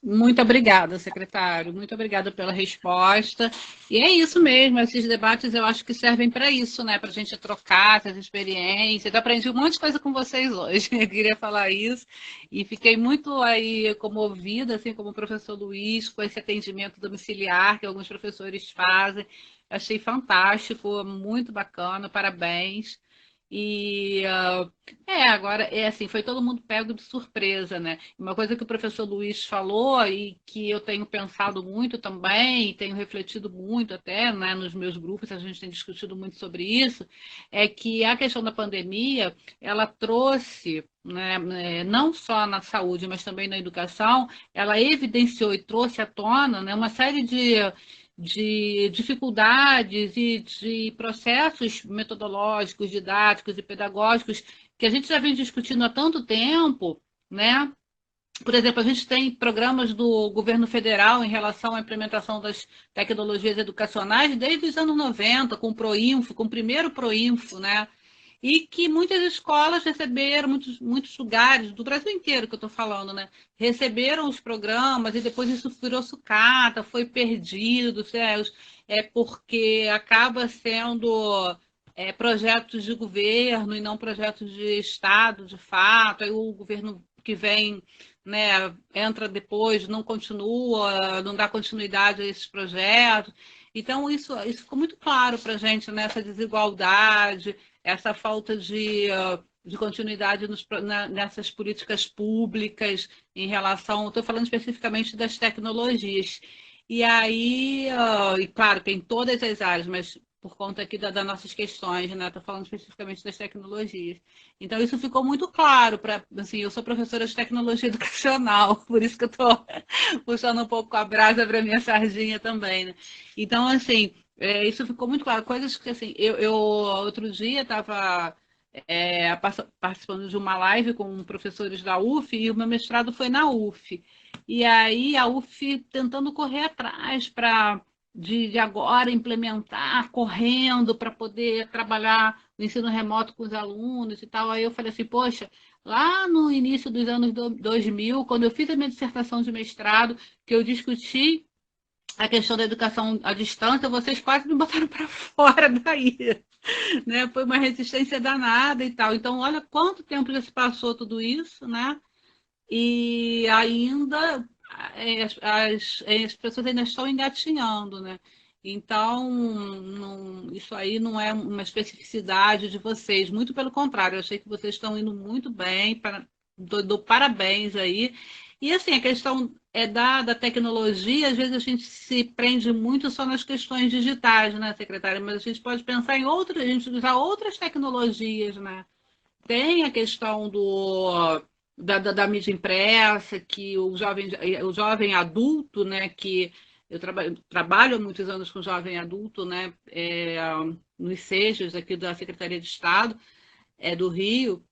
Muito obrigada, secretário. Muito obrigada pela resposta. E é isso mesmo, esses debates eu acho que servem para isso, né? Para a gente trocar essas experiências. Eu aprendi um monte de coisa com vocês hoje. Eu queria falar isso. E fiquei muito aí comovida, assim como o professor Luiz, com esse atendimento domiciliar que alguns professores fazem. Achei fantástico, muito bacana, parabéns. E agora assim, foi todo mundo pego de surpresa, né? Uma coisa que o professor Luiz falou e que eu tenho pensado muito também, e tenho refletido muito até, né, nos meus grupos, a gente tem discutido muito sobre isso, é que a questão da pandemia, ela trouxe, né, não só na saúde, mas também na educação, ela evidenciou e trouxe à tona, né, uma série de dificuldades e de processos metodológicos, didáticos e pedagógicos que a gente já vem discutindo há tanto tempo, né? Por exemplo, a gente tem programas do governo federal em relação à implementação das tecnologias educacionais desde os anos 90, com o Proinfo, com o primeiro Proinfo, né? E que muitas escolas receberam, muitos lugares, do Brasil inteiro que eu estou falando, né? Receberam os programas e depois isso virou sucata, foi perdido, porque acaba sendo projetos de governo e não projetos de Estado, de fato. Aí o governo que vem, né, entra depois, não continua, não dá continuidade a esses projetos. Então, isso ficou muito claro para a gente, né, essa desigualdade, essa falta de continuidade nessas políticas públicas em relação, estou falando especificamente das tecnologias. E aí, e claro, tem todas as áreas, mas por conta aqui das nossas questões, né? Estou falando especificamente das tecnologias. Então, isso ficou muito claro para, assim, eu sou professora de tecnologia educacional, por isso que eu estou puxando um pouco a brasa para a minha sardinha também, né? Então, assim, isso ficou muito claro. Coisas que, assim, eu outro dia estava participando de uma live com professores da UF e o meu mestrado foi na UF. E aí a UF tentando correr atrás de agora implementar, correndo para poder trabalhar no ensino remoto com os alunos e tal. Aí eu falei assim, poxa, lá no início dos anos 2000, quando eu fiz a minha dissertação de mestrado, que eu discuti a questão da educação à distância, vocês quase me botaram para fora daí, né? Foi uma resistência danada e tal. Então, olha quanto tempo já se passou tudo isso, né? E ainda as pessoas ainda estão engatinhando, né? Então, isso aí não é uma especificidade de vocês, muito pelo contrário, eu achei que vocês estão indo muito bem, dou parabéns aí. E assim, a questão da tecnologia, às vezes a gente se prende muito só nas questões digitais, né, secretária? Mas a gente pode pensar em outras, a gente usar outras tecnologias, né? Tem a questão da mídia impressa, que o jovem adulto, né, que eu trabalho há muitos anos com jovem adulto, né, nos SEJAs aqui da Secretaria de Estado do Rio,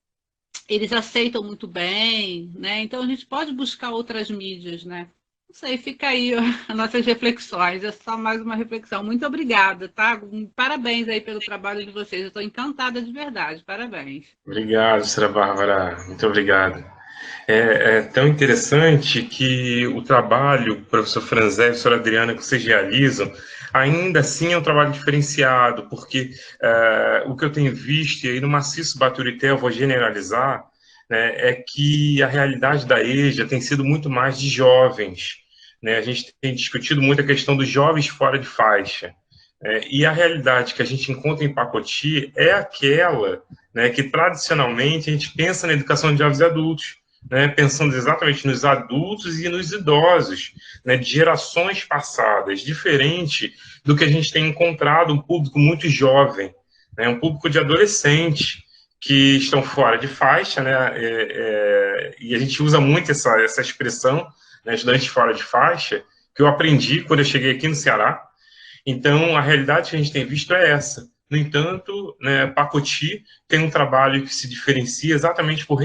eles aceitam muito bem, né? Então a gente pode buscar outras mídias, né? Não sei, fica aí as nossas reflexões, é só mais uma reflexão. Muito obrigada, tá? Parabéns aí pelo trabalho de vocês, eu estou encantada de verdade, parabéns. Obrigado, senhora Bárbara, muito obrigado. É tão interessante que o trabalho, professor Franzé e professora Adriana, que vocês realizam, ainda assim é um trabalho diferenciado, porque o que eu tenho visto, e aí no Maciço Baturité eu vou generalizar, né, é que a realidade da EJA tem sido muito mais de jovens, né? A gente tem discutido muito a questão dos jovens fora de faixa, e a realidade que a gente encontra em Pacoti é aquela, né, que tradicionalmente a gente pensa na educação de jovens e adultos, né, pensando exatamente nos adultos e nos idosos, né, de gerações passadas, diferente do que a gente tem encontrado, um público muito jovem, né, um público de adolescentes que estão fora de faixa, né, e a gente usa muito essa expressão, né, estudantes fora de faixa, que eu aprendi quando eu cheguei aqui no Ceará. Então, a realidade que a gente tem visto é essa. No entanto, né, Pacoti tem um trabalho que se diferencia exatamente por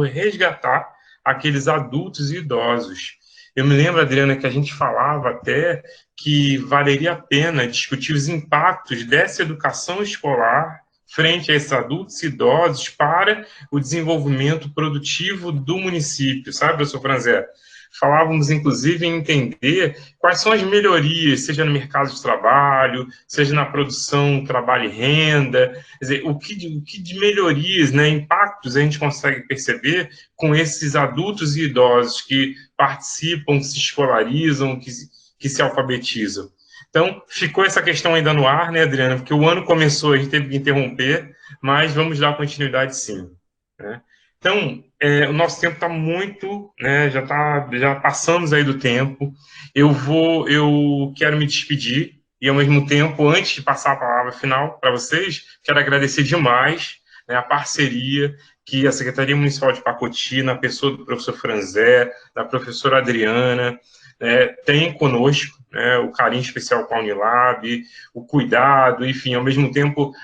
resgatar aqueles adultos e idosos. Eu me lembro, Adriana, que a gente falava até que valeria a pena discutir os impactos dessa educação escolar frente a esses adultos e idosos para o desenvolvimento produtivo do município, sabe, professor Franzé? Falávamos, inclusive, em entender quais são as melhorias, seja no mercado de trabalho, seja na produção, trabalho e renda, quer dizer, o que de melhorias, né, impactos a gente consegue perceber com esses adultos e idosos que participam, que se escolarizam, que se alfabetizam. Então, ficou essa questão ainda no ar, né, Adriana, porque o ano começou, a gente teve que interromper, mas vamos dar continuidade sim, né? Então, o nosso tempo está muito, né, já passamos aí do tempo. Eu quero me despedir e, ao mesmo tempo, antes de passar a palavra final para vocês, quero agradecer demais, né, a parceria que a Secretaria Municipal de Pacoti, na pessoa do professor Franzé, da professora Adriana, tem conosco, né, o carinho especial com a Unilab, o cuidado, enfim, ao mesmo tempo,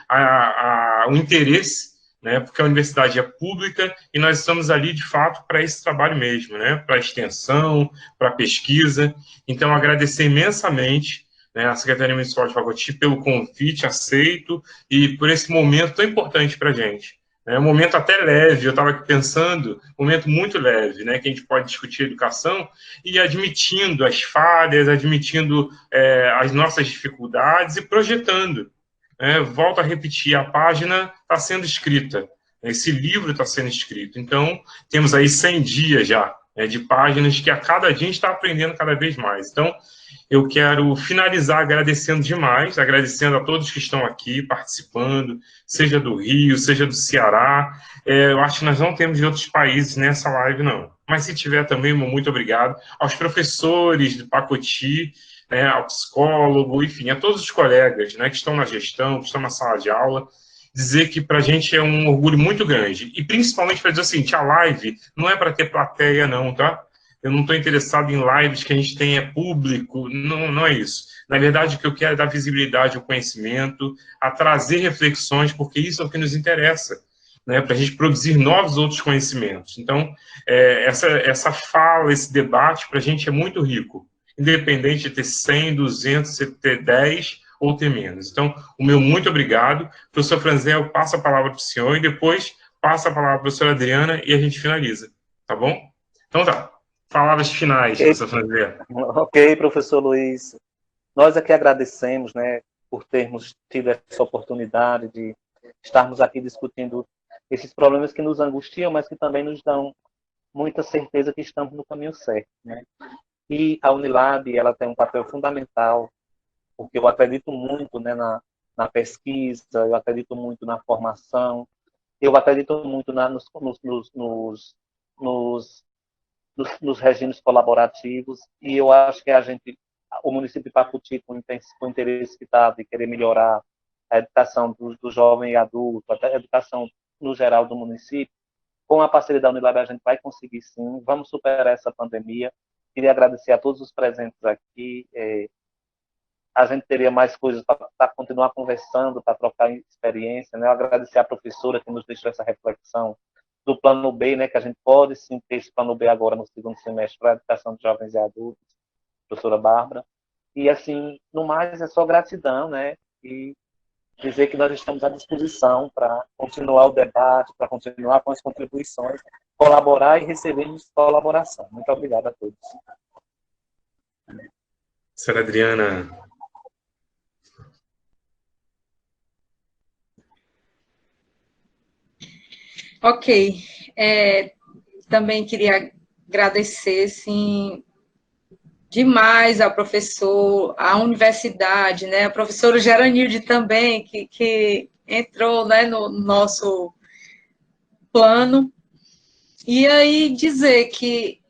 o interesse, né, porque a universidade é pública e nós estamos ali, de fato, para esse trabalho mesmo, né, para a extensão, para a pesquisa. Então, agradecer imensamente, né, a Secretaria Municipal de Pacoti pelo convite aceito e por esse momento tão importante para a gente. É um momento até leve, eu estava aqui pensando, um momento muito leve, né, que a gente pode discutir educação e admitindo as falhas, admitindo as nossas dificuldades e projetando. Volto a repetir, a página está sendo escrita, esse livro está sendo escrito, então temos aí 100 dias já, de páginas que a cada dia a gente está aprendendo cada vez mais. Então, eu quero finalizar agradecendo demais, agradecendo a todos que estão aqui participando, seja do Rio, seja do Ceará. Eu acho que nós não temos de outros países nessa live, não. Mas se tiver também, muito obrigado. Aos professores do Pacoti, ao psicólogo, enfim, a todos os colegas, né, que estão na gestão, que estão na sala de aula, dizer que para a gente é um orgulho muito grande. E principalmente para dizer o seguinte, a live não é para ter plateia, não, tá? Eu não estou interessado em lives que a gente tenha público, não é isso. Na verdade, o que eu quero é dar visibilidade ao conhecimento, a trazer reflexões, porque isso é o que nos interessa, né, para a gente produzir novos outros conhecimentos. Então, essa fala, esse debate, para a gente é muito rico, independente de ter 100, 200, ter 10 ou ter menos. Então, o meu muito obrigado. Professor Franzel, passo a palavra para o senhor e depois passo a palavra para a professora Adriana e a gente finaliza, tá bom? Então tá. Palavras finais, professor Franzel. Ok, professor Luiz. Nós aqui agradecemos, né, por termos tido essa oportunidade de estarmos aqui discutindo esses problemas que nos angustiam, mas que também nos dão muita certeza que estamos no caminho certo, né? E a Unilab, ela tem um papel fundamental, porque eu acredito muito, né, na pesquisa, eu acredito muito na formação, eu acredito muito nos regimes colaborativos, e eu acho que o município de Pacoti, com o interesse que está de querer melhorar a educação do jovem e adulto, até a educação no geral do município, com a parceria da Unilab a gente vai conseguir sim, vamos superar essa pandemia. Queria agradecer a todos os presentes aqui, a gente teria mais coisas para continuar conversando, para trocar experiência, né? Eu agradecer à professora que nos deixou essa reflexão do plano B, né, que a gente pode sim ter esse plano B agora no segundo semestre para a educação de jovens e adultos, professora Bárbara. E, assim, no mais, é só gratidão, né, e dizer que nós estamos à disposição para continuar o debate, para continuar com as contribuições, colaborar e recebermos colaboração. Muito obrigado a todos. Senhora Adriana. Ok. Também queria agradecer, sim, demais ao professor, à universidade, né, a professora Geranilde também, que entrou, né, no nosso plano, e aí dizer que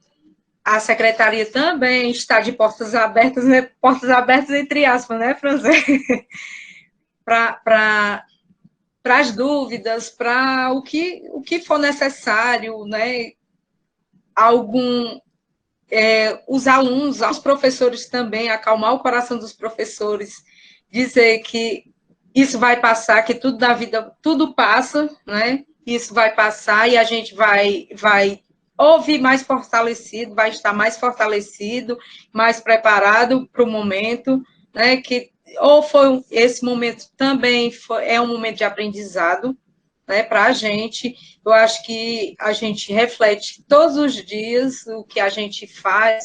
a secretaria também está de portas abertas, né, portas abertas entre aspas, né, Franzé, para as dúvidas, para o que for necessário, né, os alunos, os professores também, acalmar o coração dos professores, dizer que isso vai passar, que tudo na vida, tudo passa, né? Isso vai passar e a gente vai ouvir mais fortalecido, vai estar mais fortalecido, mais preparado para o momento, né? Esse momento também é um momento de aprendizado, né, para a gente. Eu acho que a gente reflete todos os dias o que a gente faz,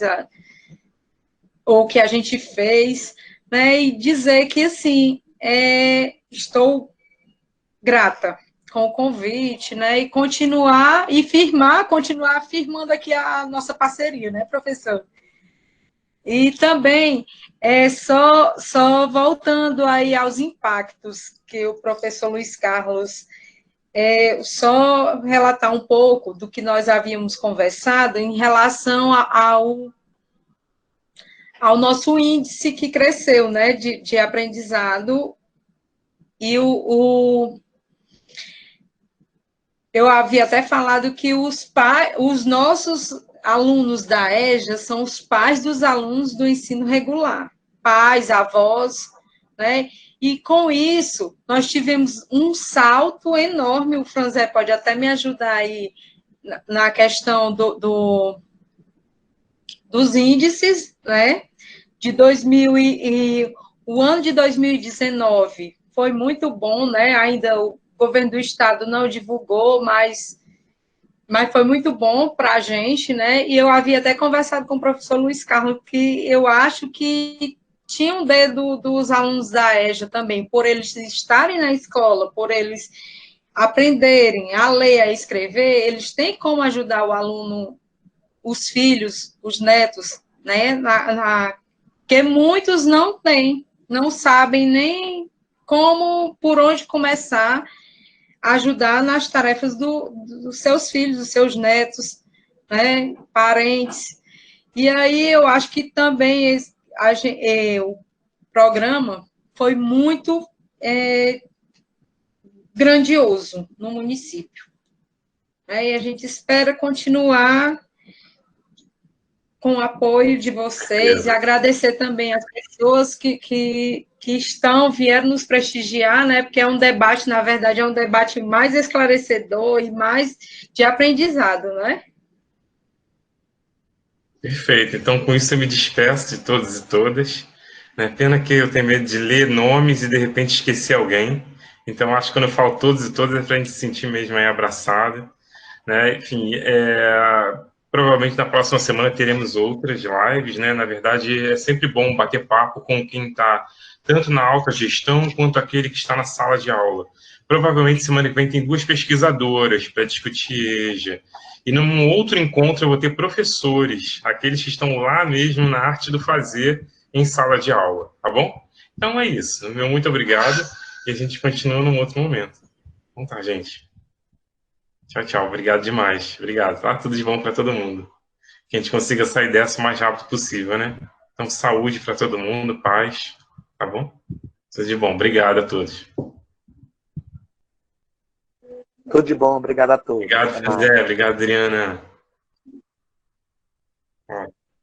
ou o que a gente fez, né, e dizer que, assim, estou grata com o convite, né, e continuar firmando aqui a nossa parceria, né, professor? E também, só voltando aí aos impactos que o professor Luiz Carlos só relatar um pouco do que nós havíamos conversado em relação ao nosso índice que cresceu, né, de aprendizado, e eu havia até falado que os nossos alunos da EJA são os pais dos alunos do ensino regular, pais, avós, né, E com isso, nós tivemos um salto enorme, o Franzé pode até me ajudar aí na questão dos índices, né? De 2000 o ano de 2019 foi muito bom, né? Ainda o governo do estado não divulgou, mas foi muito bom para a gente, né? E eu havia até conversado com o professor Luiz Carlos, que eu acho que tinha um dedo dos alunos da EJA também, por eles estarem na escola, por eles aprenderem a ler, a escrever, eles têm como ajudar o aluno, os filhos, os netos, né? Que muitos não têm, não sabem nem como, por onde começar a ajudar nas tarefas dos seus filhos, dos seus netos, né? Parentes. E aí eu acho que também o programa foi muito grandioso no município. E a gente espera continuar com o apoio de vocês e agradecer também as pessoas que vieram nos prestigiar, né? Porque é um debate, na verdade, é um debate mais esclarecedor e mais de aprendizado, né? Perfeito. Então, com isso, eu me despeço de todos e todas. Né? Pena que eu tenho medo de ler nomes e, de repente, esquecer alguém. Então, acho que quando eu falo todos e todas, é para a gente se sentir mesmo aí abraçado. Né? Enfim, provavelmente na próxima semana teremos outras lives. Né? Na verdade, é sempre bom bater papo com quem está tanto na alta gestão quanto aquele que está na sala de aula. Provavelmente, semana que vem, tem 2 pesquisadoras para discutir EJA. E num outro encontro eu vou ter professores, aqueles que estão lá mesmo na arte do fazer em sala de aula, tá bom? Então é isso. Meu muito obrigado e a gente continua num outro momento. Então tá, gente. Tchau, tchau. Obrigado demais. Obrigado, tá? Tudo de bom para todo mundo. Que a gente consiga sair dessa o mais rápido possível, né? Então, saúde para todo mundo, paz, tá bom? Tudo de bom. Obrigado a todos. Tudo de bom, obrigado a todos. Obrigado, José. Obrigado, Adriana.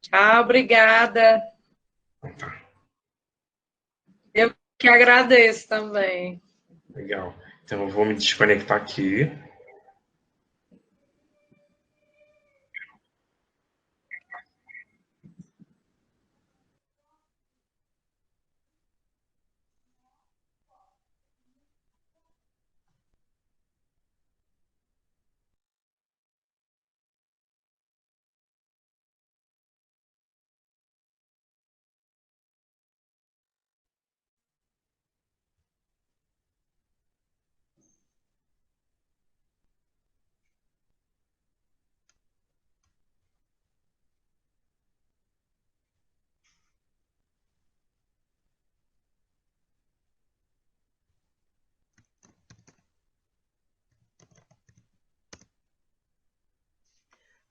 Tchau, obrigada. Eu que agradeço também. Legal. Então, eu vou me desconectar aqui.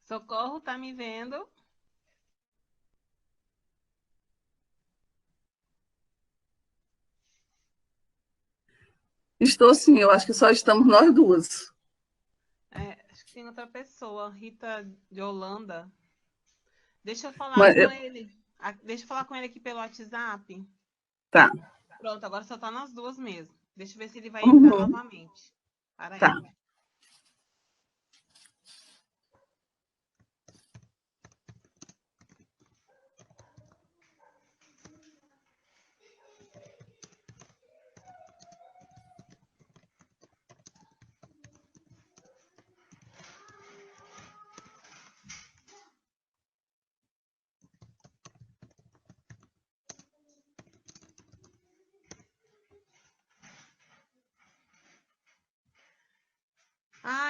Socorro, tá me vendo? Estou sim, eu acho que só estamos nós duas. Acho que tem outra pessoa, Rita de Holanda. Deixa eu falar Mas com ele. Deixa eu falar com ele aqui pelo WhatsApp. Tá. Pronto, agora só tá nós duas mesmo. Deixa eu ver se ele vai entrar novamente. Para aí. Tá.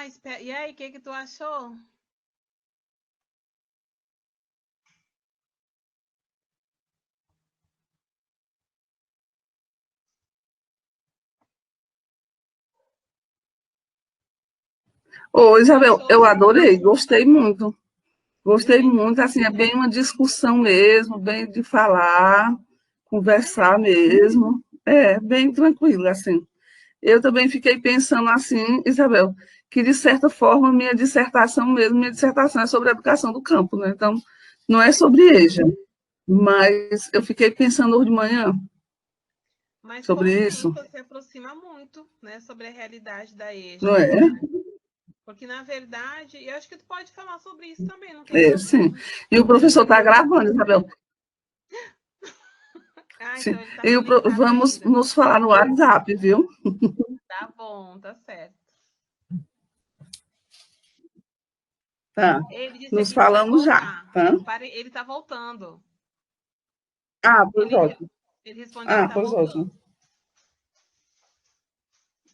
Espera. E aí, o que tu achou? Ô, Isabel, eu adorei, gostei muito. Gostei muito, assim, é bem uma discussão mesmo, bem de falar, conversar mesmo. É, bem tranquilo, assim. Eu também fiquei pensando assim, Isabel, que de certa forma minha dissertação é sobre a educação do campo, né? Então, não é sobre EJA, mas eu fiquei pensando hoje de manhã. Mas sobre isso. se aproxima muito, né, sobre a realidade da EJA. Não é? Porque, na verdade, eu acho que tu pode falar sobre isso também, não tem problema. Sim. E o professor está gravando, Isabel. Então ele tá vamos ainda. nos falar no WhatsApp, viu? Tá bom, tá certo. Tá. Ele disse Nos aqui que vai falamos já, voltar. tá? Ele tá voltando. Pois ótimo. Ele respondeu que tá Pois voltando. ótimo.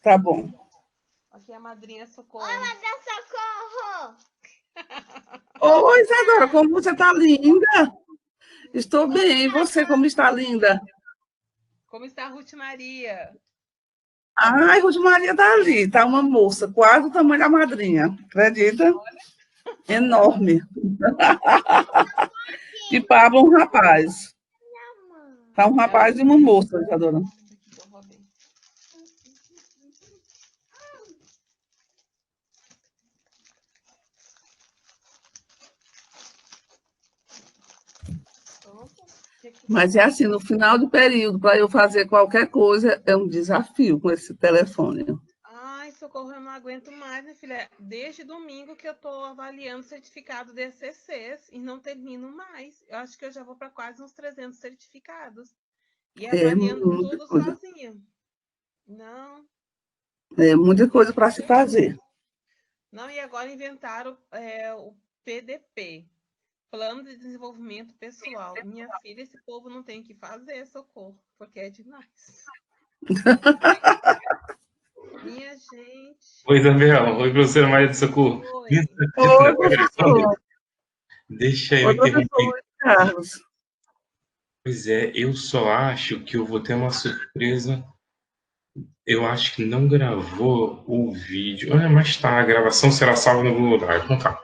Tá bom. Aqui é a madrinha Socorro. Oi, madrinha Socorro! Oi, Isadora, como você está linda? Estou bem, e você como está linda? Como está a Ruth Maria? Ai, Ruth Maria está ali, está uma moça, quase o tamanho da madrinha, acredita? Enorme. E Pablo, um rapaz. Está um rapaz e uma moça, Isadora. Mas é assim, no final do período, para eu fazer qualquer coisa, é um desafio com esse telefone. Ai, Socorro, eu não aguento mais, minha filha. Desde domingo que eu estou avaliando o certificado de ECCs e não termino mais. Eu acho que eu já vou para quase uns 300 certificados. E avaliando tudo sozinha. Não. É muita coisa para se fazer. Não, e agora inventaram o PDP. Plano de Desenvolvimento Pessoal. Minha filha, esse povo não tem o que fazer, Socorro, porque é demais. Minha gente. Oi, Isabel. Oi, professora Maria do Socorro. Oi, professor. Deixa eu interromper. Carlos. Pois é, eu só acho que eu vou ter uma surpresa. Eu acho que não gravou o vídeo. Mas tá, a gravação será salva no Google Drive. Então tá.